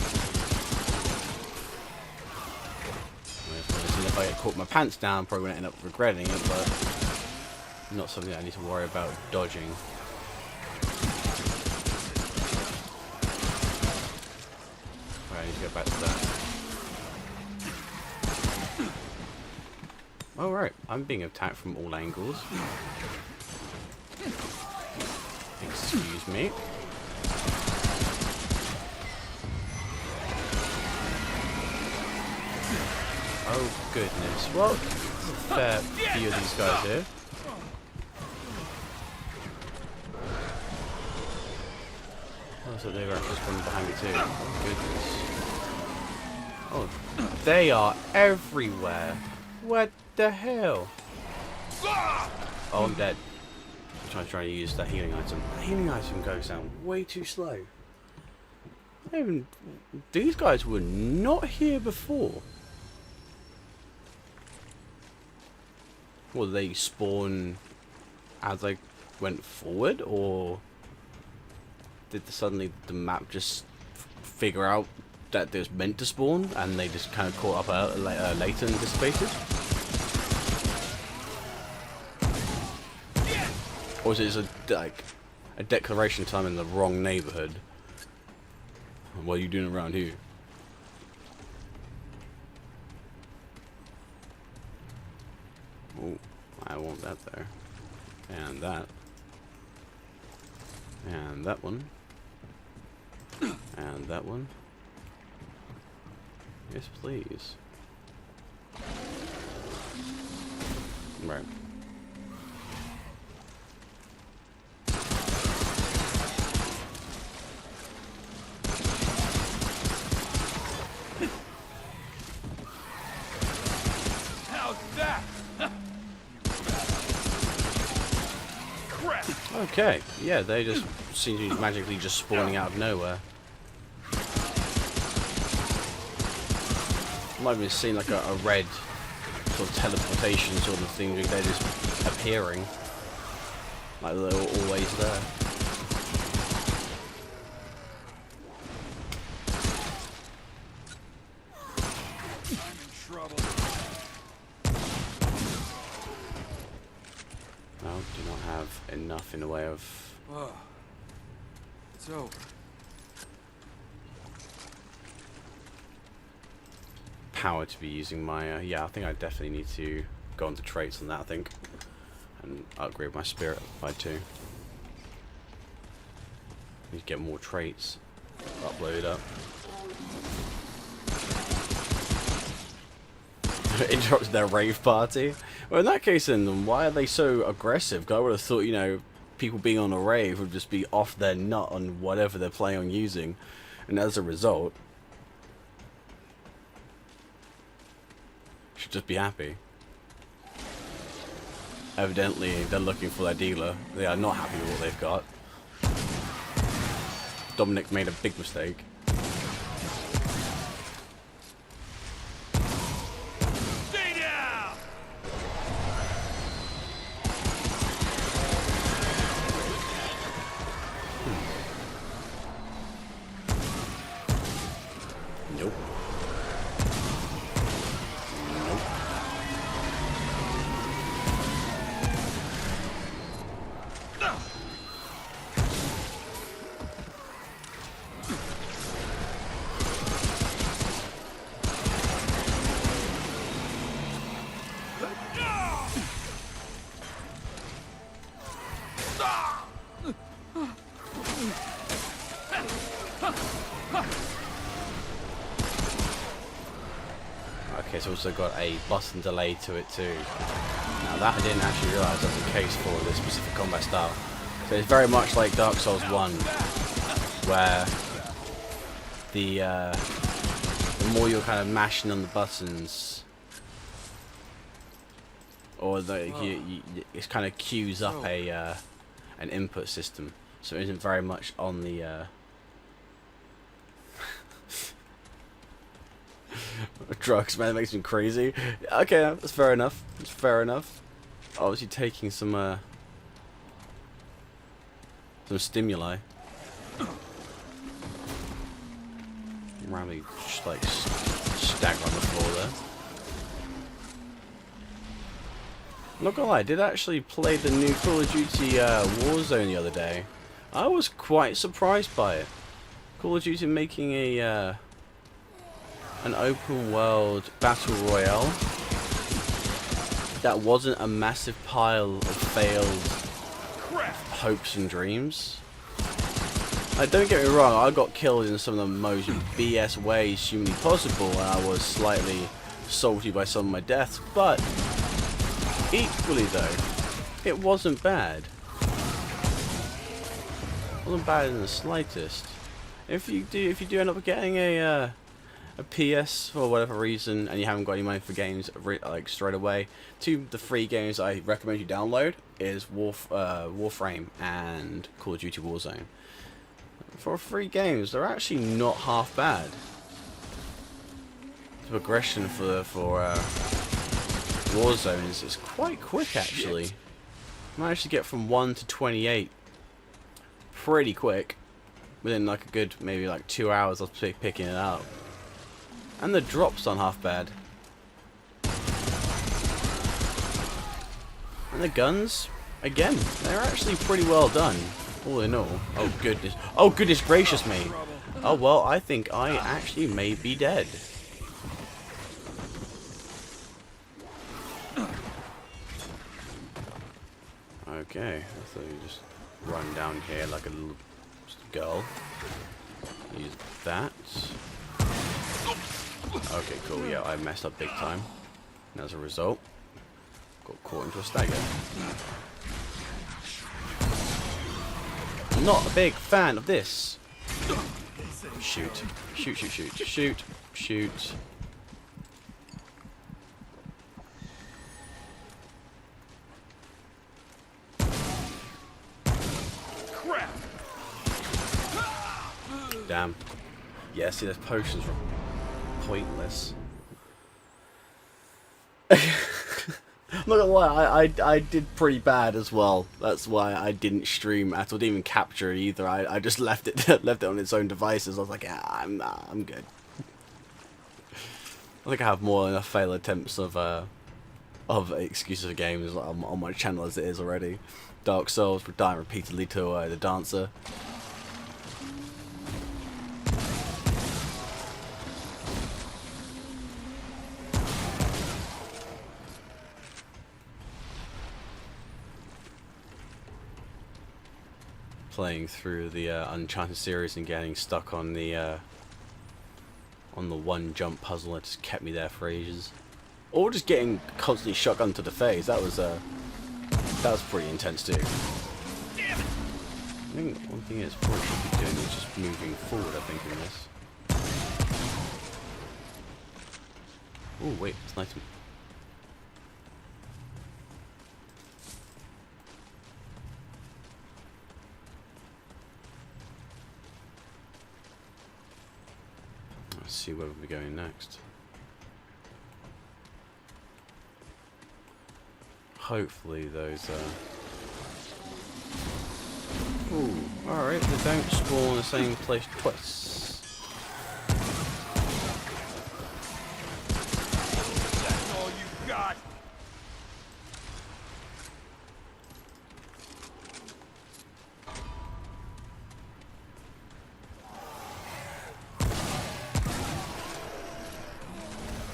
If I get caught with my pants down, I'm probably going to end up regretting it, but not something that I need to worry about dodging. Alright, I need to go back to that. Alright, I'm being attacked from all angles. Excuse me. Oh goodness. Well, there's a fair few of these guys here. Oh, so they were just one behind me too. Oh goodness. Oh, they are everywhere. What the hell? Oh, I'm dead. I'm trying to use that healing item. The healing item goes down way too slow. These guys were not here before. Well, they spawn as I went forward, or did suddenly the map just figure out that they was meant to spawn and they just kind of caught up later and anticipated? Or is it a declaration time in the wrong neighborhood? What are you doing around here? Oh, I want that there. And that. And that one. And that one. Yes, please. Right. Okay, yeah, they just seem to be magically just spawning out of nowhere. Might even seen like a red sort of teleportation sort of thing. They're just appearing, like they're always there. I'm in trouble. No, do not have enough in the way of. Oh, it's over. Power to be using my yeah, I think I definitely need to go into traits on that, I think, and upgrade my spirit by 2. Need to get more traits uploaded up. Interrupted their rave party. Well, in that case then why are they so aggressive? 'Cause I would have thought, you know, people being on a rave would just be off their nut on whatever they're planning on using, and as a result should just be happy. Evidently, they're looking for their dealer. They are not happy with what they've got. Dominic made a big mistake. Stay down! Nope. Okay, it's also got a button delay to it too. Now that I didn't actually realise that was the case for this specific combat style. So it's very much like Dark Souls 1, where the more you're kind of mashing on the buttons, or it kind of queues up an input system. So it isn't very much on the drugs, man. That makes me crazy. Okay, that's fair enough. That's fair enough. Obviously taking some stimuli. Rami just like stagger on the floor there. Not gonna lie, I did actually play the new Call of Duty Warzone the other day. I was quite surprised by it. Call of Duty making a an open world battle royale that wasn't a massive pile of failed hopes and dreams. Don't get me wrong, I got killed in some of the most BS ways humanly possible, and I was slightly salty by some of my deaths, but equally though, it wasn't bad. It wasn't bad in the slightest. If you do end up getting a PS for whatever reason, and you haven't got any money for games like straight away, two the free games I recommend you download is Warframe and Call of Duty Warzone. For free games, they're actually not half bad. The progression for Warzone is quite quick actually. Managed to get from 1 to 28 pretty quick within like a good maybe like 2 hours of picking it up. And the drops aren't half bad. And the guns, again, they're actually pretty well done, all in all. Oh goodness gracious me. Oh well, I think I actually may be dead. Okay, so you just run down here like a little girl. Use that. Okay, cool. Yeah, I messed up big time. And as a result, got caught into a stagger. I'm not a big fan of this. Shoot. Shoot, shoot, shoot. Shoot. Shoot. Crap! Damn. Yeah, see, those potions were pointless. I'm not gonna lie, I did pretty bad as well. That's why I didn't stream at all, didn't even capture it either. I just left it on its own devices. I was like, yeah, I'm good. I think I have more than enough fail attempts of excuses of games on my channel as it is already. Dark Souls, dying repeatedly to the Dancer. Playing through the Uncharted series and getting stuck on the one jump puzzle that just kept me there for ages, or just getting constantly shotgun to the face. That was pretty intense too. I think one thing is probably should be doing is just moving forward. I think in this. Oh wait, it's nice. to see where we're going next. Hopefully those Ooh, alright, they don't spawn in the same place twice. That's all you got.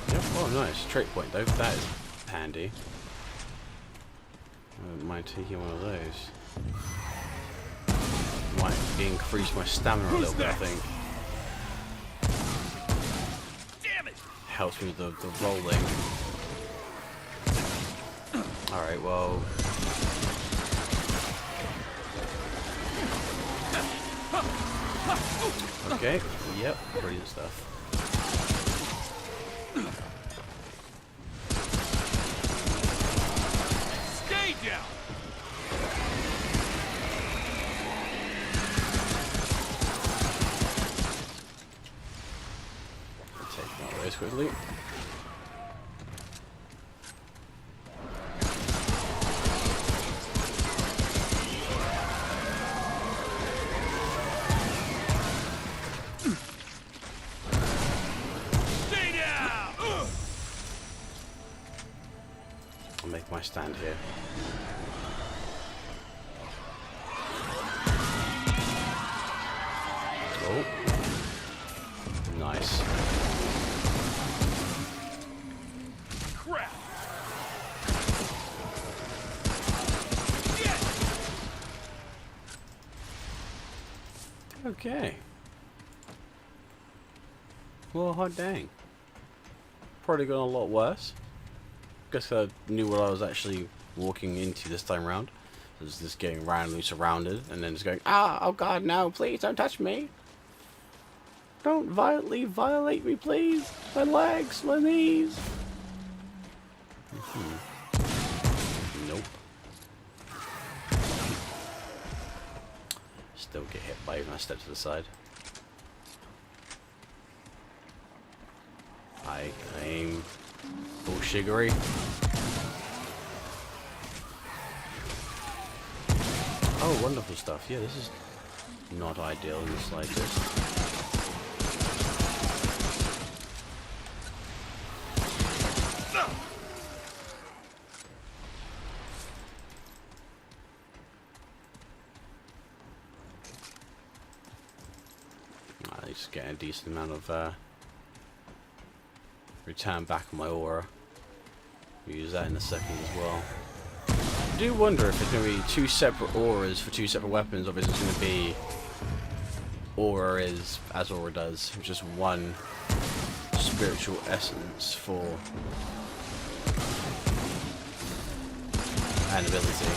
Yep, oh nice, trait point though, that is handy. I wouldn't mind taking one of those. Might increase my stamina a little bit, I think. Damn it! Helps me with the rolling. Alright, well. Okay, yep, brilliant stuff. Stay down. Take one of those quickly. Stay down. I'll make my stand here. Oh. Nice. Crap. Okay. Well, hot dang. Probably gone a lot worse. Guess I knew what I was actually walking into this time round. I was just getting randomly surrounded and then just going, ah, oh god, no, please don't touch me. Don't violently violate me, please. My legs, my knees. Nope. Still get hit by even I step to the side. I aim bullshiggery. Oh, wonderful stuff. Yeah, this is not ideal in the slightest. I just get a decent amount of return back on my aura. Use that in a second as well. I do wonder if it's going to be two separate auras for two separate weapons, or if it's going to be aura is as aura does, just one spiritual essence for an ability.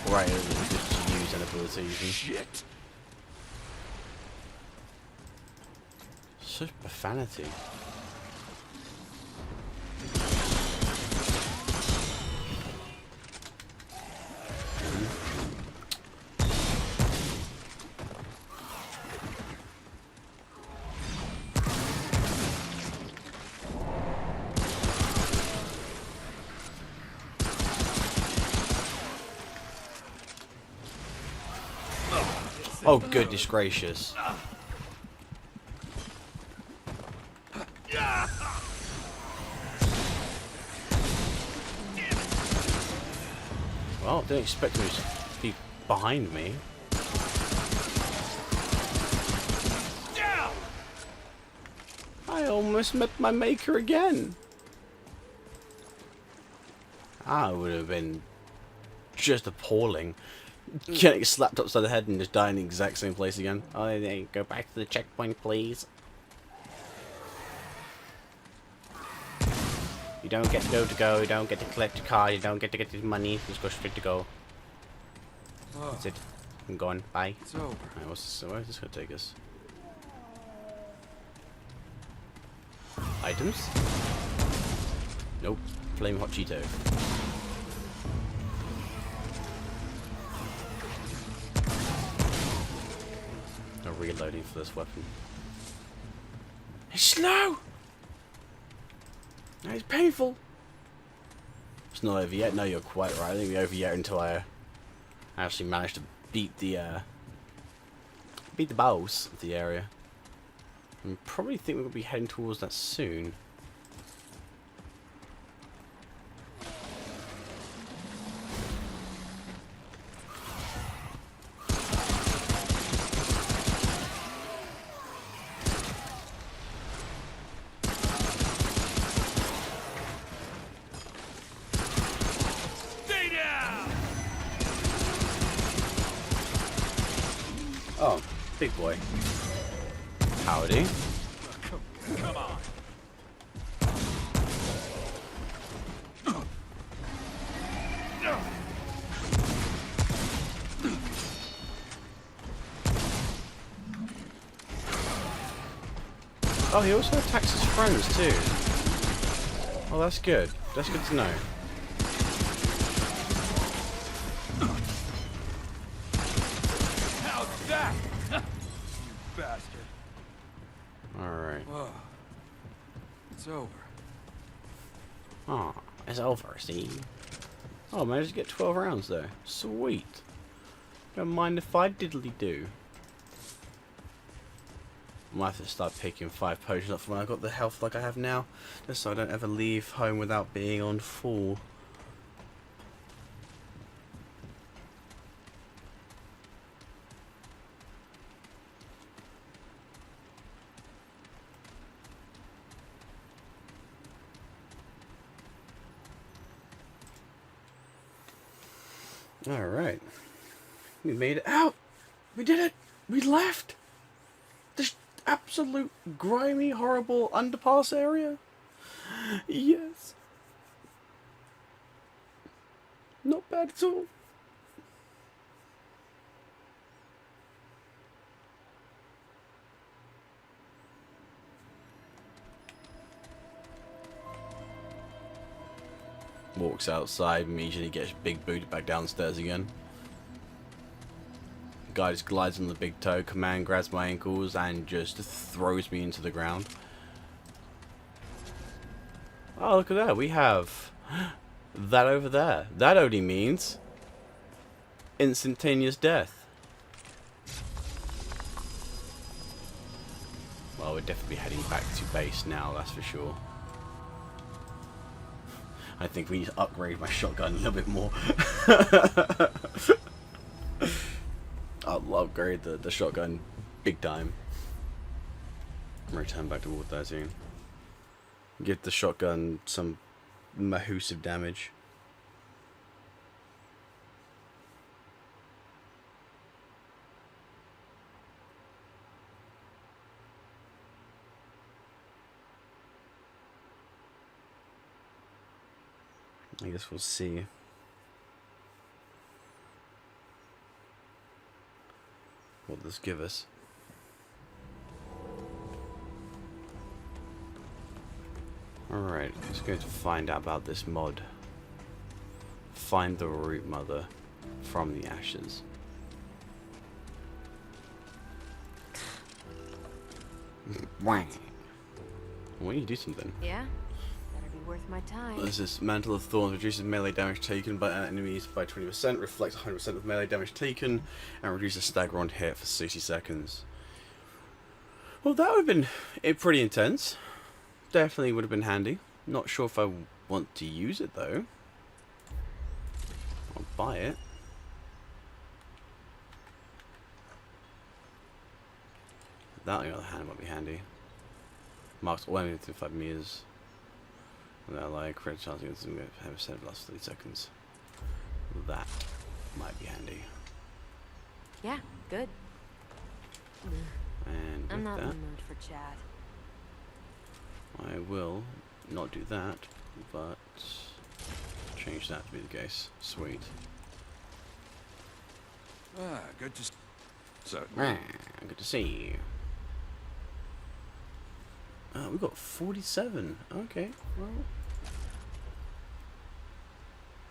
Right, just to use an ability. Shit. Such profanity. Oh, goodness gracious. Well, didn't expect him to be behind me. I almost met my maker again. Ah, it would have been just appalling. Getting slapped upside the head and just dying in the exact same place again. Oh, there you go, back to the checkpoint, please. You don't get to go, you don't get to collect your card, you don't get to get the money, just go straight to go. That's it. I'm going, bye. It's over. Alright, where is this gonna take us? Items? Nope. Flame Hot Cheeto. No reloading for this weapon. It's slow! It's painful. It's not over yet. No, you're quite right. I think it'll be over yet until I actually manage to beat the boss of the area. I probably think we're going to be heading towards that soon. Stay down! Oh, big boy. Howdy. Come on. Oh, he also attacks his friends too. Oh, that's good. That's good to know. How's that? You bastard. Alright. Oh, it's over. Oh, it's over, see? Oh, I managed to get 12 rounds though. Sweet. Don't mind if I diddly do. I might have to start picking 5 potions up for when I've got the health like I have now. Just so I don't ever leave home without being on full. Alright. We made it out! We did it! We left! This absolute grimy, horrible underpass area? Yes. Not bad at all. Walks outside, immediately gets big booted back downstairs again. Guy just glides on the big toe, command grabs my ankles and just throws me into the ground. Oh, look at that. We have that over there. That only means instantaneous death. Well, we're definitely heading back to base now, that's for sure. I think we need to upgrade my shotgun a little bit more. I'll upgrade the shotgun big time. Return back to Ward 13. Give the shotgun some massive damage. I guess we'll see. What does this give us? Alright, let's go to find out about this mod. Find the root mother from the ashes. Wang! Why don't you do something? Yeah? Better be worth my time. This is Mantle of Thorns reduces melee damage taken by enemies by 20%, reflects 100% of melee damage taken, and reduces stagger on hit for 60 seconds. Well, that would have been pretty intense. Definitely would have been handy. Not sure if I want to use it though. I'll buy it. That, on the other hand, might be handy. Marks all enemies within 5 meters. And they're like, crit chance against them have percent last 30 seconds. That might be handy. Yeah, good. And I'm with not in that, the mood for chat. I will not do that, but change that to be the case. Sweet. Ah, good to so. Good to see you. We got 47. Okay, well.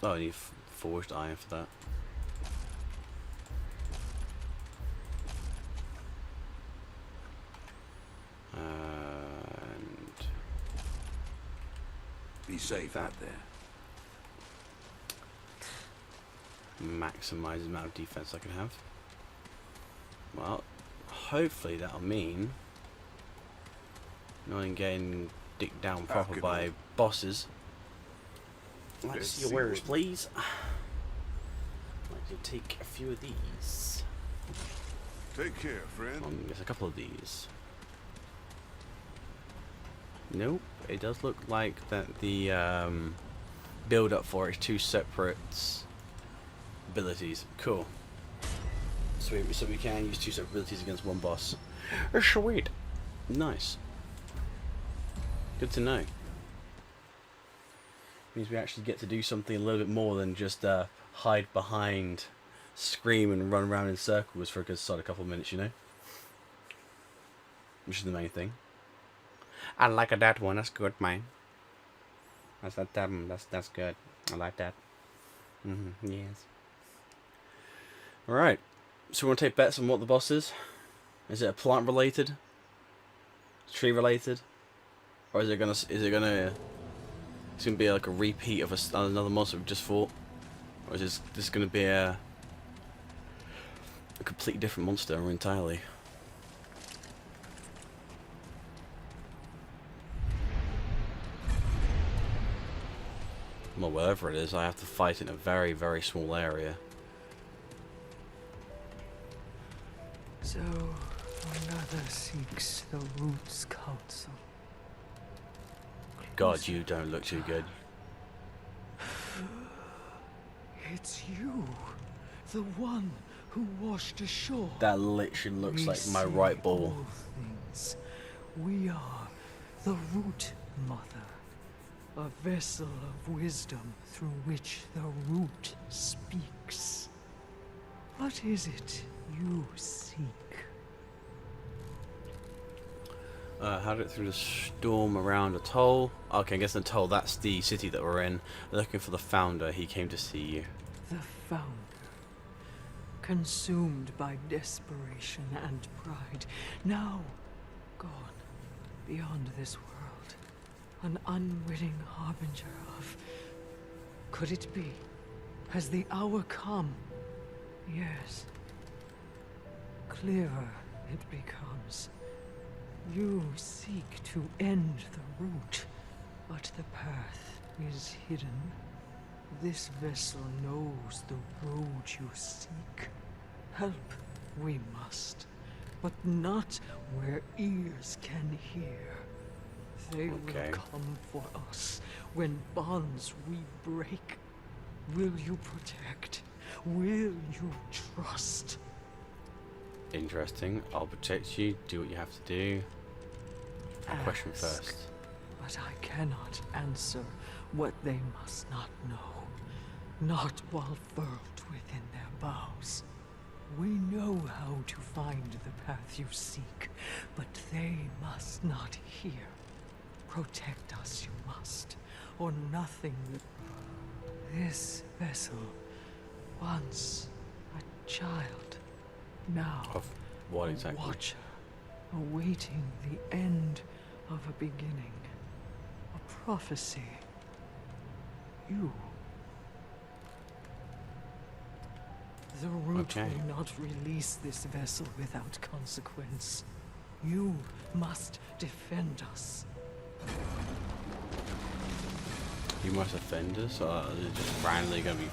Oh, I need forged iron for that. Be safe out there. Maximize the amount of defense I can have. Well, hopefully that'll mean no one getting dicked down proper by bosses. Let's see your wares, please. I'd like to take a few of these. Take care, friend. There's a couple of these. Nope, it does look like that the build up for it is two separate abilities. Cool. Sweet, so we can use two separate abilities against one boss. Sweet. Nice. Good to know. Means we actually get to do something a little bit more than just hide behind, scream and run around in circles for a good solid couple of minutes, you know? Which is the main thing. I like that one, that's good, man. That's good. I like that. Yes. Alright. So we want to take bets on what the boss is? Is it a plant related? Tree related? Or is it gonna it's gonna be like a repeat of another monster we just fought? Or is this gonna be a completely different monster entirely? Well, whatever it is, I have to fight in a very, very small area. So, another seeks the Root's counsel. God, you don't look too good. It's you, the one who washed ashore. That literally looks We like my see right ball. all things. We are the Root Mother, a vessel of wisdom through which the Root speaks. What is it you seek? How to get through the storm around Atoll. Okay, I guess Atoll, that's the city that we're in. Looking for the founder, he came to see you. The founder, consumed by desperation and pride, now gone beyond this world, an unwitting harbinger of... Could it be? Has the hour come? Yes. Clearer it becomes. You seek to end the root, but the path is hidden. This vessel knows the road you seek. Help we must, but not where ears can hear. They Okay. will come for us when bonds we break. Will you protect? Will you trust? Interesting. I'll protect you. Do what you have to do. A question Ask, first. but I cannot answer what they must not know. Not while furled within their bows. We know how to find the path you seek, but they must not hear. Protect us you must, or nothing will... This vessel, once a child, now Of what a exactly? watcher, awaiting the end of a beginning, a prophecy. You. The root Okay. will not release this vessel without consequence. You must defend us. You must offend us, or is it just randomly going to be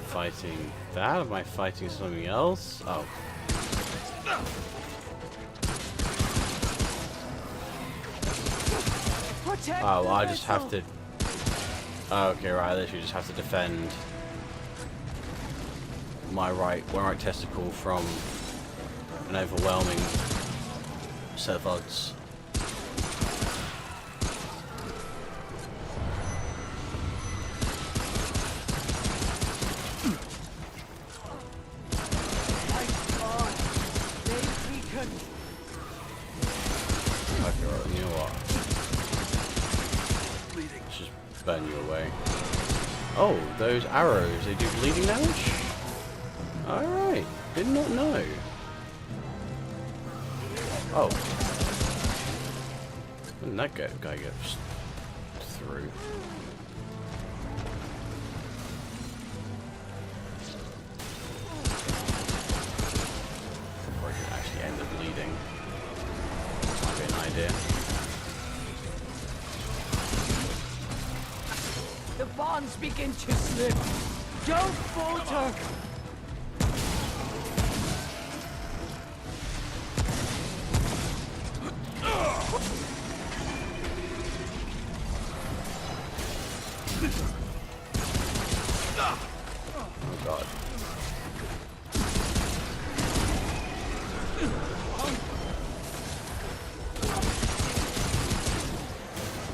fighting that? Am I fighting something else? Oh. Protect Oh, the I just have vessel! to... Oh, okay, right, I literally just have to defend my right testicle from an overwhelming set of odds. My God, they weaken. Okay, right, you know what? Let's just burn you away. Oh, those arrows, they do bleeding damage? Alright, did not know. Oh. When did that guy get through. Or it could actually end up bleeding. Might be an idea. The bonds begin to slip. Don't falter. Oh god.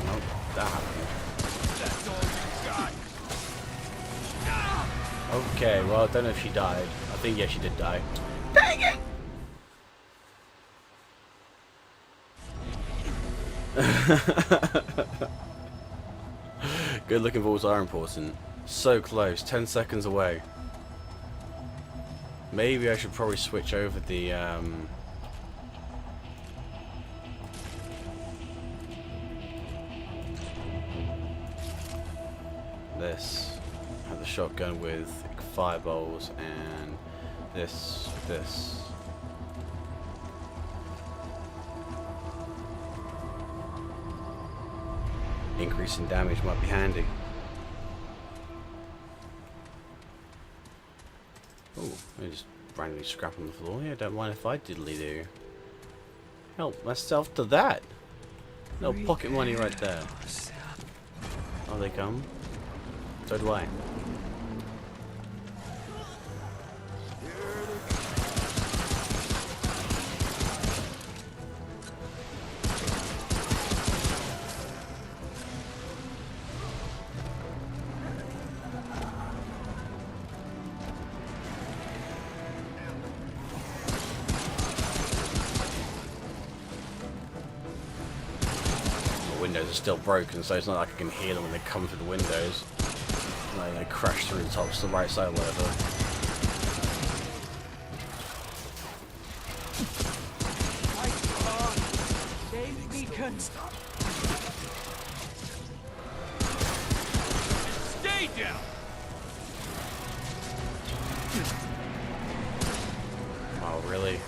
Nope, that happened. That's all you got. Okay, well, I don't know if she died. I think, yeah, she did die. Good looking balls are important. So close, 10 seconds away. Maybe I should probably switch over the this. Have the shotgun with fireballs and this. Increasing damage might be handy. Oh, I just randomly scrap on the floor. Yeah, don't mind if I diddly do. Help myself to that. No pocket money right there. Oh, they come. So do I. Windows are still broken, so it's not like I can hear them when they come through the windows. Like they crash through the tops to the right side or whatever. Save beacon. Stay down. Oh, really?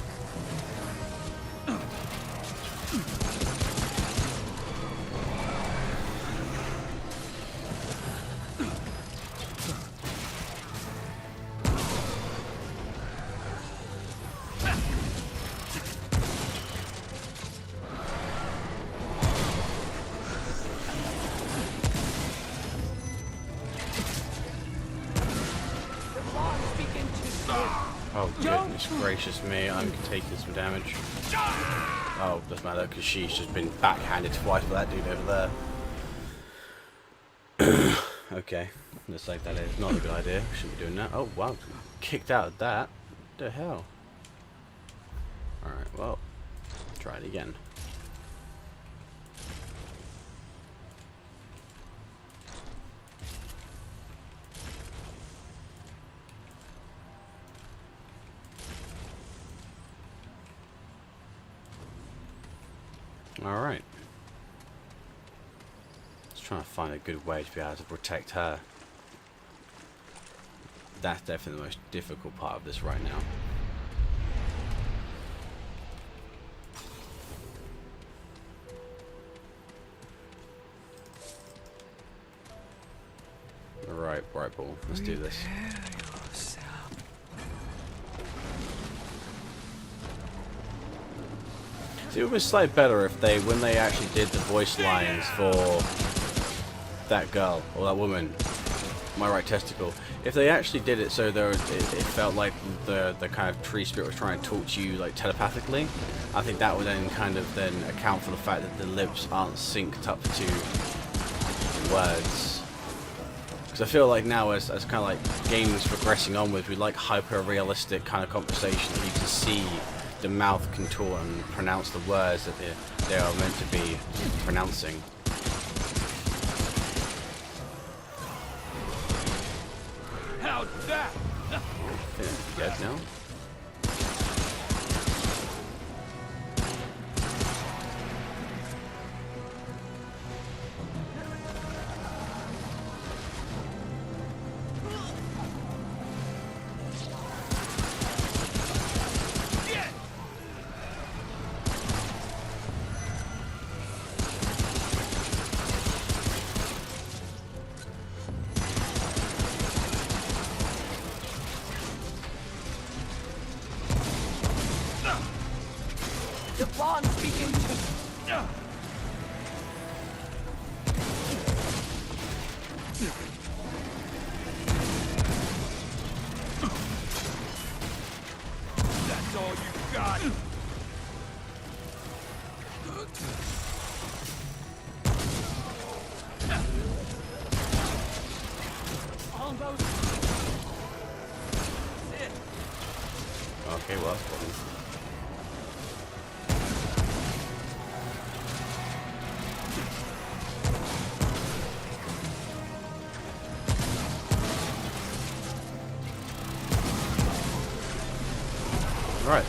Oh goodness gracious me, I'm taking some damage. Oh, doesn't matter because she's just been backhanded twice by that dude over there. Okay, looks like that is not a good idea. Shouldn't be doing that. Oh wow, kicked out of that. What the hell? Alright, well, try it again. Alright. Let's try and find a good way to be able to protect her. That's definitely the most difficult part of this right now. Alright, bright ball. Let's do this. See, it would be slightly better if they, when they actually did the voice lines for that girl, or that woman, my right testicle, if they actually did it so there, it felt like the kind of tree spirit was trying to talk to you like telepathically, I think that would then kind of then account for the fact that the lips aren't synced up to words. Because I feel like now as kind of like games progressing onwards, we like hyper-realistic kind of conversation that you can see the mouth contort and pronounce the words that they are meant to be pronouncing. How's that? I think they're dead now. That's all you got. Almost. That's it. Okay, well, that's fine. Right.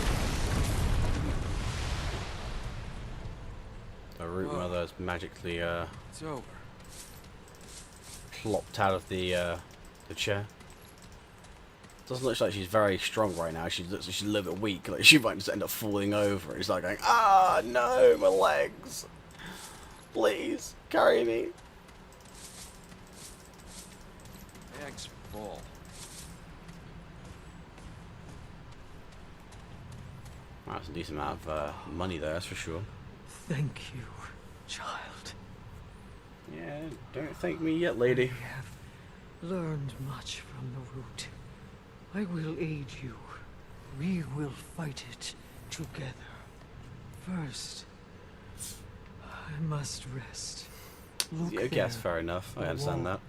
The root mother is magically It's over. plopped out of the chair. Doesn't look like she's very strong right now. She looks like she's a little bit weak. Like she might just end up falling over. It's like going, ah, no, my legs. Please carry me. Bag's full. Well, that's a decent amount of money there, that's for sure. Thank you, child. Yeah, don't thank me yet, lady. We have learned much from the root. I will aid you. We will fight it together. First, I must rest. Look Yeah, I guess there. fair enough. I The understand wall. that.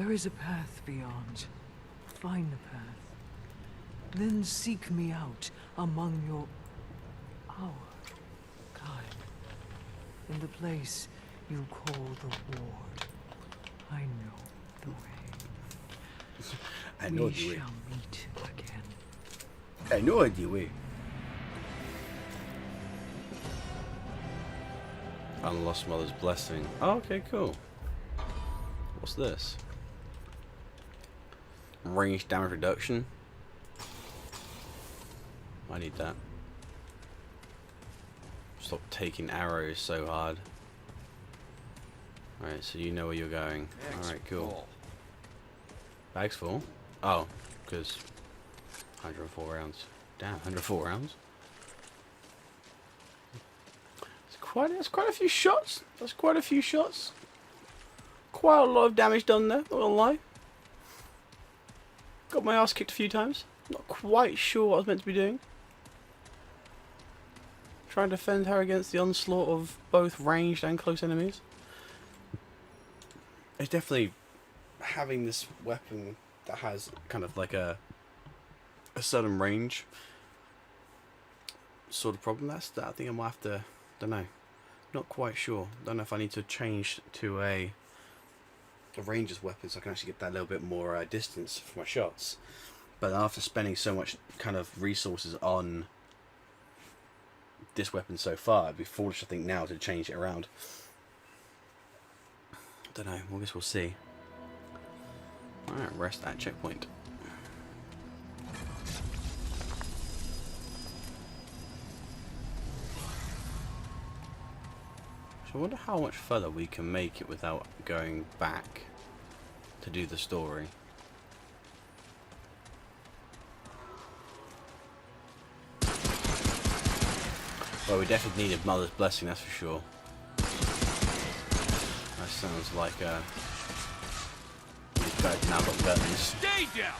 There is a path beyond. Find the path. Then seek me out among our kind. In the place you call the ward. I know the way. I know We the way. shall meet again. I know the way. Unlost Mother's Blessing. Oh, okay, cool. What's this? Range damage reduction. I need that. Stop taking arrows so hard. Alright, so you know where you're going. Bag's Alright, cool. full. Bag's full? Oh, because 104 rounds. Damn, 104 rounds. That's quite a few shots. That's quite a few shots. Quite a lot of damage done there, not gonna lie. Got my ass kicked a few times. Not quite sure what I was meant to be doing. Trying to defend her against the onslaught of both ranged and close enemies. It's definitely having this weapon that has kind of like a certain range sort of problem. That's that. I think I might have to. Don't know. Not quite sure. Don't know if I need to change to a ranger's weapon so I can actually get that little bit more distance for my shots. But after spending so much kind of resources on this weapon so far, it'd be foolish I think now to change it around. Don't know. I guess we'll see. Alright, rest at checkpoint. So I wonder how much further we can make it without going back to do the story. Well, we definitely needed Mother's Blessing, that's for sure. That sounds like these guys now got weapons. Stay down.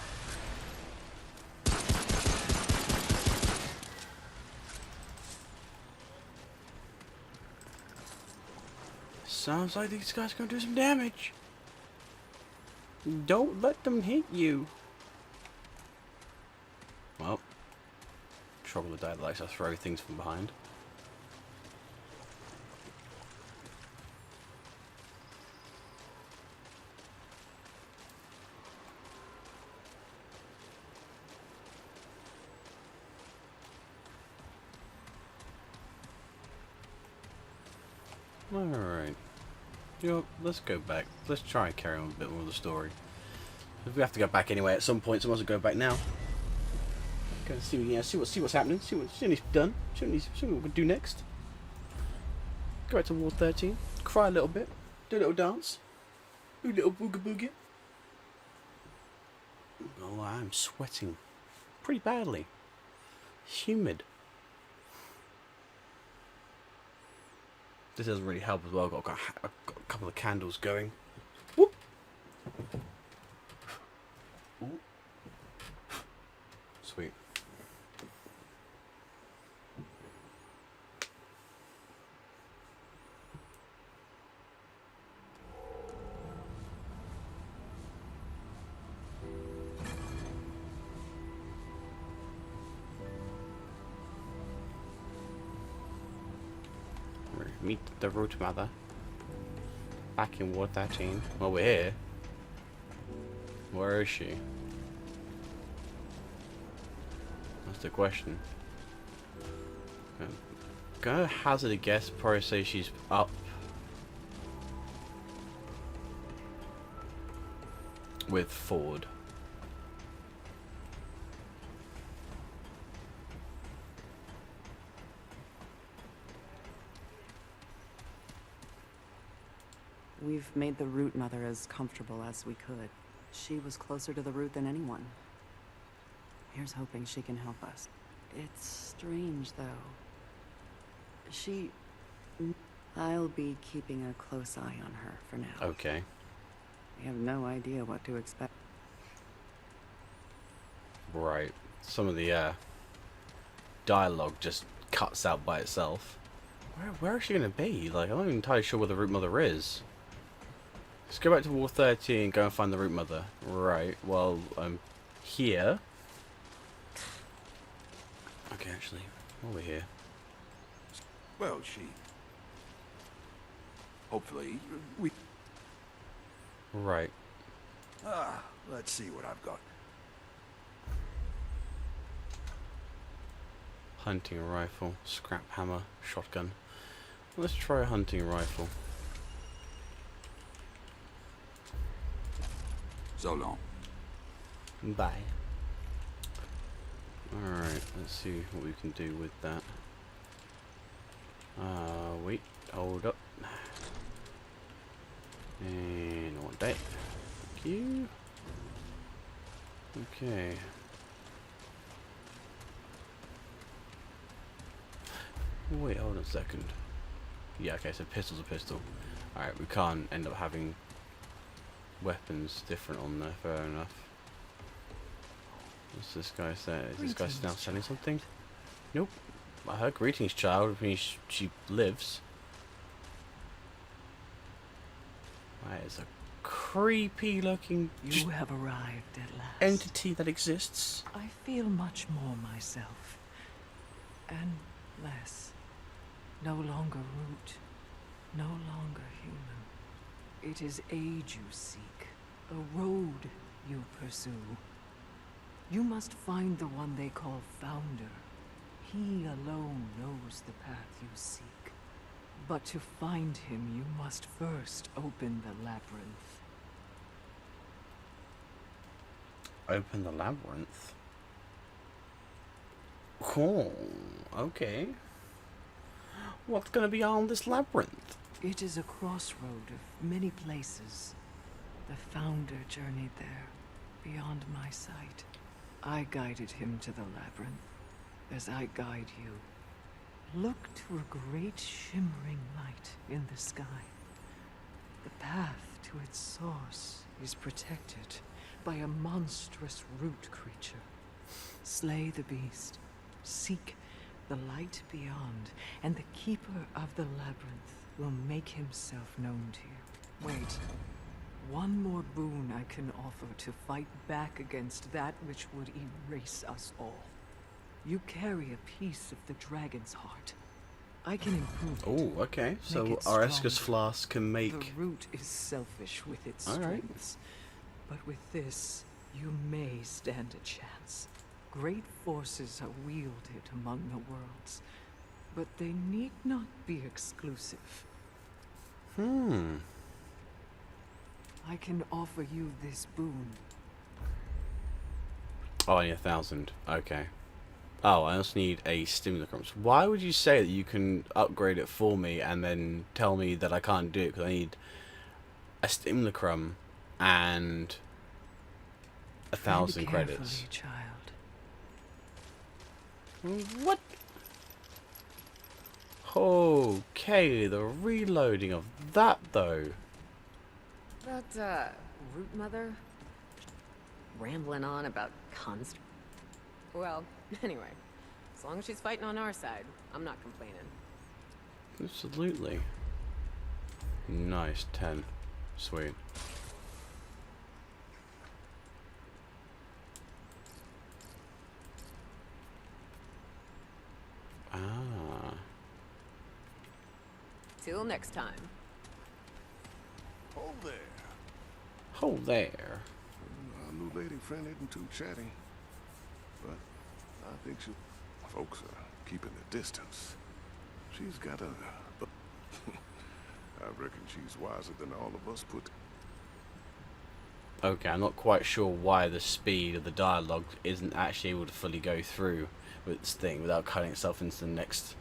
Sounds like these guys are gonna do some damage. Don't let them hit you. Well, trouble with that likes to throw things from behind. Alright. You know, let's go back. Let's try and carry on a bit more of the story. If we have to go back anyway at some point, so I must go back now. Go and see, see what's happening. See what he's done. See what we can do next. Go back to Ward 13. Cry a little bit. Do a little dance. Do a little boogie boogie. Oh, I'm sweating pretty badly. Humid. This doesn't really help as well. I've got a couple of candles going. Whoop. Ooh. Sweet. Meet the root mother. Back in Ward 13. Well, we're here. Where is she? That's the question. I'm gonna hazard a guess, probably say she's up. With Ford. We've made the Root Mother as comfortable as we could. She was closer to the Root than anyone. Here's hoping she can help us. It's strange, though. I'll be keeping a close eye on her for now. Okay. We have no idea what to expect. Right. Some of the dialogue just cuts out by itself. Where is she gonna be? Like, I'm not even entirely sure where the Root Mother is. Let's go back to Ward 13 and go and find the Root Mother. Right, well, I'm here. Okay, actually, while we're here. Well, hopefully, we... Right. Let's see what I've got. Hunting rifle, scrap hammer, shotgun. Let's try a hunting rifle. So long. Bye. Alright, let's see what we can do with that. Wait, hold up. And I want that. Thank you. Okay. Wait, hold on a second. Yeah, okay, so pistol's a pistol. Alright, we can't end up having weapons different on there, fair enough. What's this guy say? Is this guy now selling something? Nope. I heard greetings, child. I mean, she lives. That is a creepy looking You have arrived at last. entity that exists. I feel much more myself. And less. No longer root. No longer human. It is aid you seek. A road you pursue. You must find the one they call Founder. He alone knows the path you seek. But to find him, you must first open the labyrinth. Open the labyrinth. Cool. Okay. What's gonna be on this labyrinth? It is a crossroad of many places. The Founder journeyed there, beyond my sight. I guided him to the labyrinth, as I guide you. Look to a great shimmering light in the sky. The path to its source is protected by a monstrous root creature. Slay the beast, seek the light beyond, and the keeper of the labyrinth will make himself known to you. Wait. One more boon I can offer to fight back against that which would erase us all. You carry a piece of the dragon's heart. I can improve it. Oh, okay. So Make it our Eskus stronger. flask can make... The root is selfish with its All right. strengths. But with this, you may stand a chance. Great forces are wielded among the worlds, but they need not be exclusive. I can offer you this boon. Oh, I need 1,000. Okay. Oh, I also need a stimulacrum. So why would you say that you can upgrade it for me and then tell me that I can't do it? Because I need a stimulacrum and 1,000 Tread credits. carefully, child. What? Okay, the reloading of that though. That, root mother? Rambling on about const... Well, anyway. As long as she's fighting on our side, I'm not complaining. Absolutely. Nice, 10. Sweet. Ah. Till next time. Hold there. Hold there. Our new lady friend isn't too chatty, but I think she... Folks are keeping the distance. She's got a... I reckon she's wiser than all of us put... Okay, I'm not quite sure why the speed of the dialogue isn't actually able to fully go through with this thing without cutting itself into the next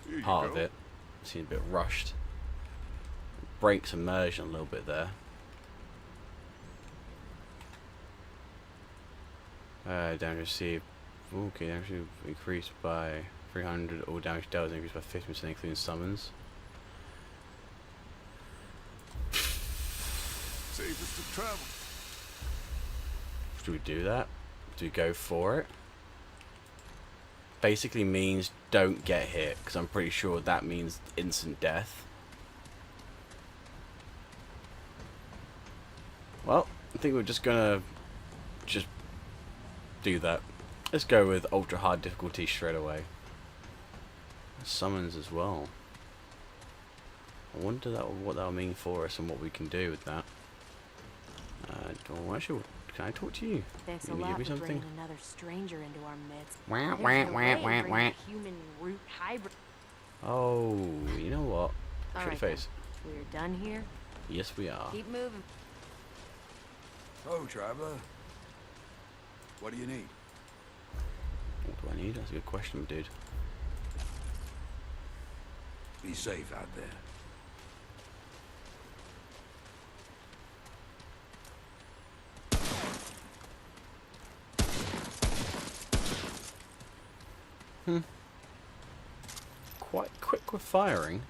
Here you part of go. it. Seems a bit rushed. Breaks immersion a little bit there. Damage received. Okay, damage increased by 300. All damage dealt increased by 50%, including summons. Safest to travel. Do we do that? Do we go for it? Basically means don't get hit, because I'm pretty sure that means instant death. Well, I think we're just gonna do that. Let's go with ultra hard difficulty straight away. Summons as well. I wonder what that'll mean for us and what we can do with that. Actually, can I talk to you? Thanks a Can you lot give me for something? bringing another stranger into our midst. Wah, There's wah, no wah, way of wah, bringing wah. a human root hybrid. Oh, you know what? All Show your right, face. then. We're done here. Yes, we are. Keep moving. Oh, traveler. What do you need? What do I need? That's a good question, dude. Be safe out there. Quite quick with firing.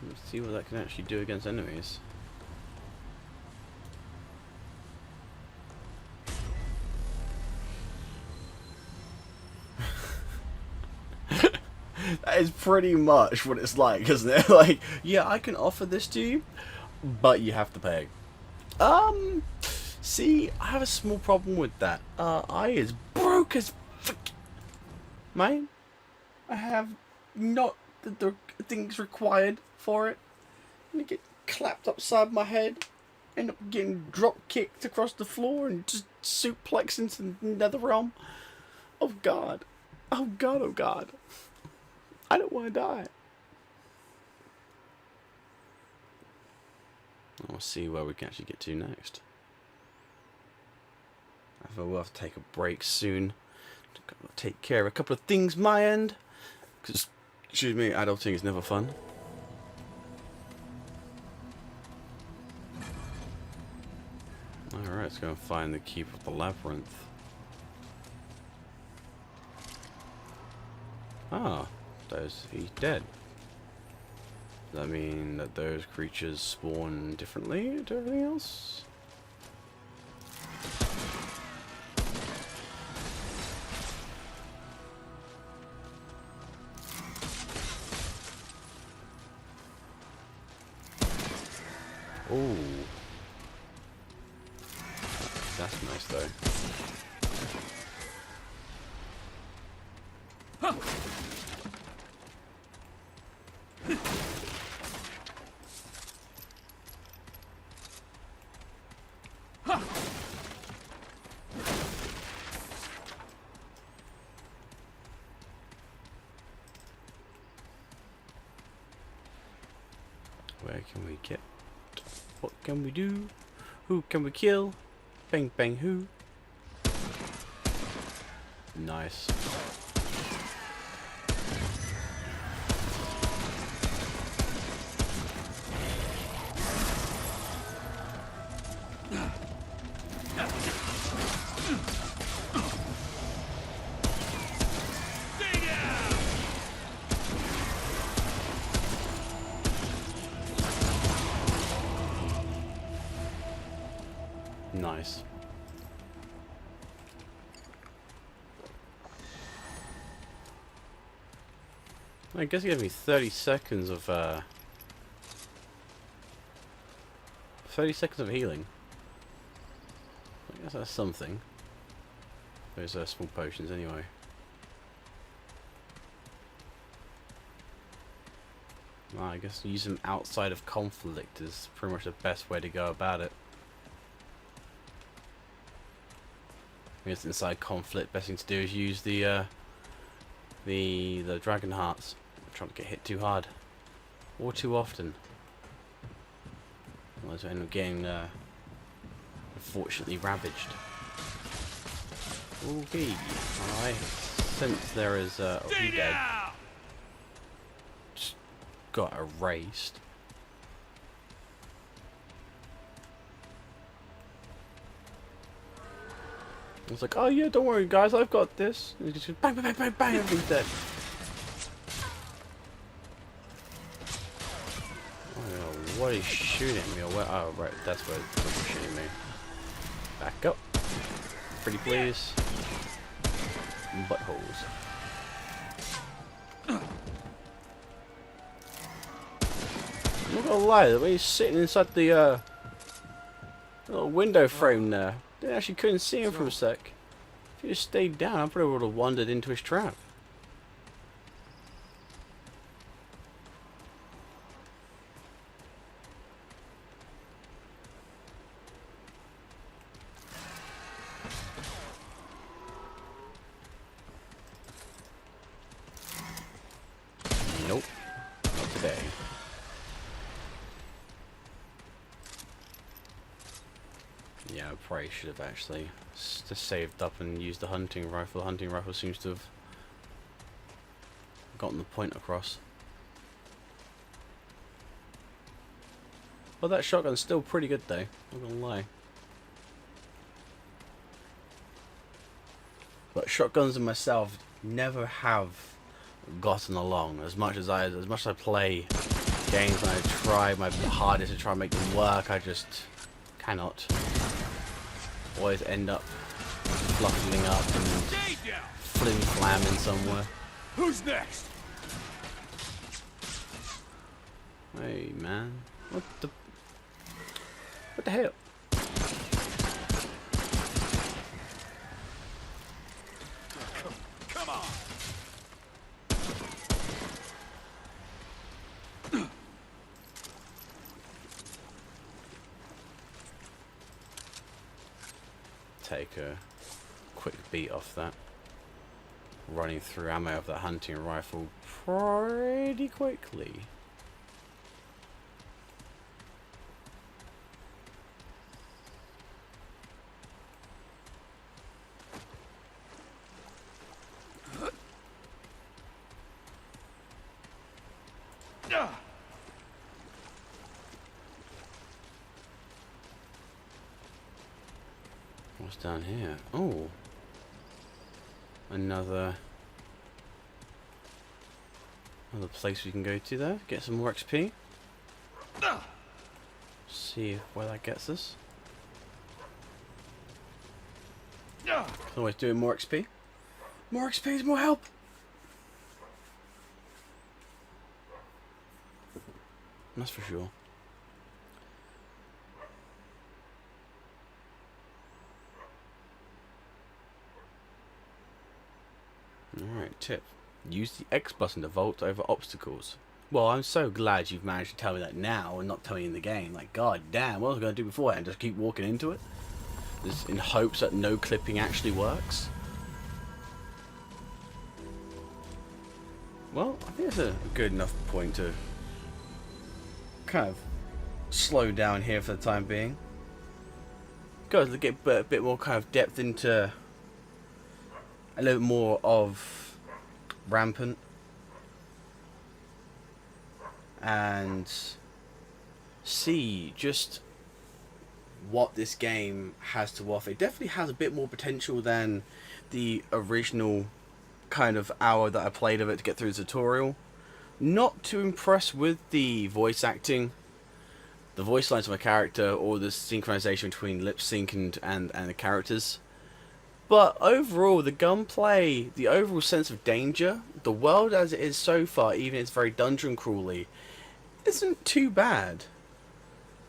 Let's see what that can actually do against enemies. That is pretty much what it's like, isn't it? Like, yeah, I can offer this to you, but you have to pay. See, I have a small problem with that. I is broke as fuck. Mate, I have not the things required for it. I'm gonna get clapped upside my head, end up getting drop kicked across the floor and just suplex into the nether realm. Oh god. Oh god, oh god. I don't want to die. We'll see where we can actually get to next. I think we'll have to take a break soon. Take care of a couple of things my end. Because, excuse me, adulting is never fun. Alright, let's go and find the keep of the labyrinth. Ah, he's dead. Does that mean that those creatures spawn differently to everything else? Oh, that's nice though. Where can we get? What can we do? Who can we kill? Bang bang who? Nice. Nice. I guess he gave me 30 seconds of 30 seconds of healing. I guess that's something. Those small potions anyway. Well, I guess use them outside of conflict is pretty much the best way to go about it. I guess inside conflict, best thing to do is use the dragon hearts. I'm trying to get hit too hard or too often. Otherwise, I end up getting unfortunately ravaged. Okay, I sense there is oh, he's dead. Just got erased. I was like, oh yeah, don't worry guys, I've got this. And he just bang, bang, bang, bang, bang, everything's dead. I don't know what he's shooting me or where. Oh right, that's where he's shooting me. Back up. Pretty please. Buttholes. I'm not gonna lie, the way he's sitting inside the little window frame there. They actually couldn't see him for a sec. If he just stayed down, I probably would have wandered into his trap. Nope. Not today. Yeah, I probably should have actually just saved up and used the hunting rifle. The hunting rifle seems to have gotten the point across. Well, that shotgun's still pretty good though, not gonna lie. But shotguns and myself never have gotten along as much as I play games and I try my hardest to try and make them work. I just cannot. Always end up fluffing up and flim-flamming somewhere. Who's next? Hey man, what the hell? Come on. Take a quick beat off that. Running through ammo of that hunting rifle pretty quickly. What's down here? Oh, another place we can go to there. Get some more XP. See where that gets us. Can always do more XP. More XP is more help. That's for sure. Alright, tip. Use the X button to vault over obstacles. Well, I'm so glad you've managed to tell me that now and not tell me in the game. Like, god damn, what was I going to do beforehand? Just keep walking into it? Just in hopes that no clipping actually works? Well, I think it's a good enough point to kind of slow down here for the time being. Guys, to get a bit more kind of depth into a little bit more of Rampant and see just what this game has to offer. It definitely has a bit more potential than the original kind of hour that I played of it to get through the tutorial. Not too impressed with the voice acting. the voice lines of a character or the synchronization between lip sync and the characters. But overall, the gunplay, the overall sense of danger, the world as it is so far, even it's very dungeon crawly, isn't too bad.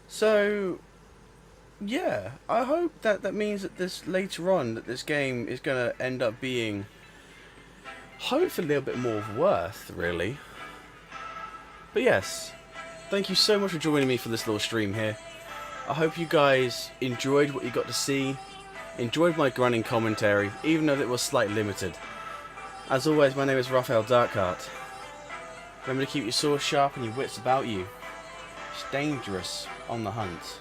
So, yeah, I hope that means that this later on, that this game is going to end up being hopefully a little bit more worth, really. But yes, thank you so much for joining me for this little stream here. I hope you guys enjoyed what you got to see, enjoyed my grunting commentary, even though it was slightly limited. As always, my name is Raphael Darkheart. Remember to keep your sword sharp and your wits about you. It's dangerous on the hunt.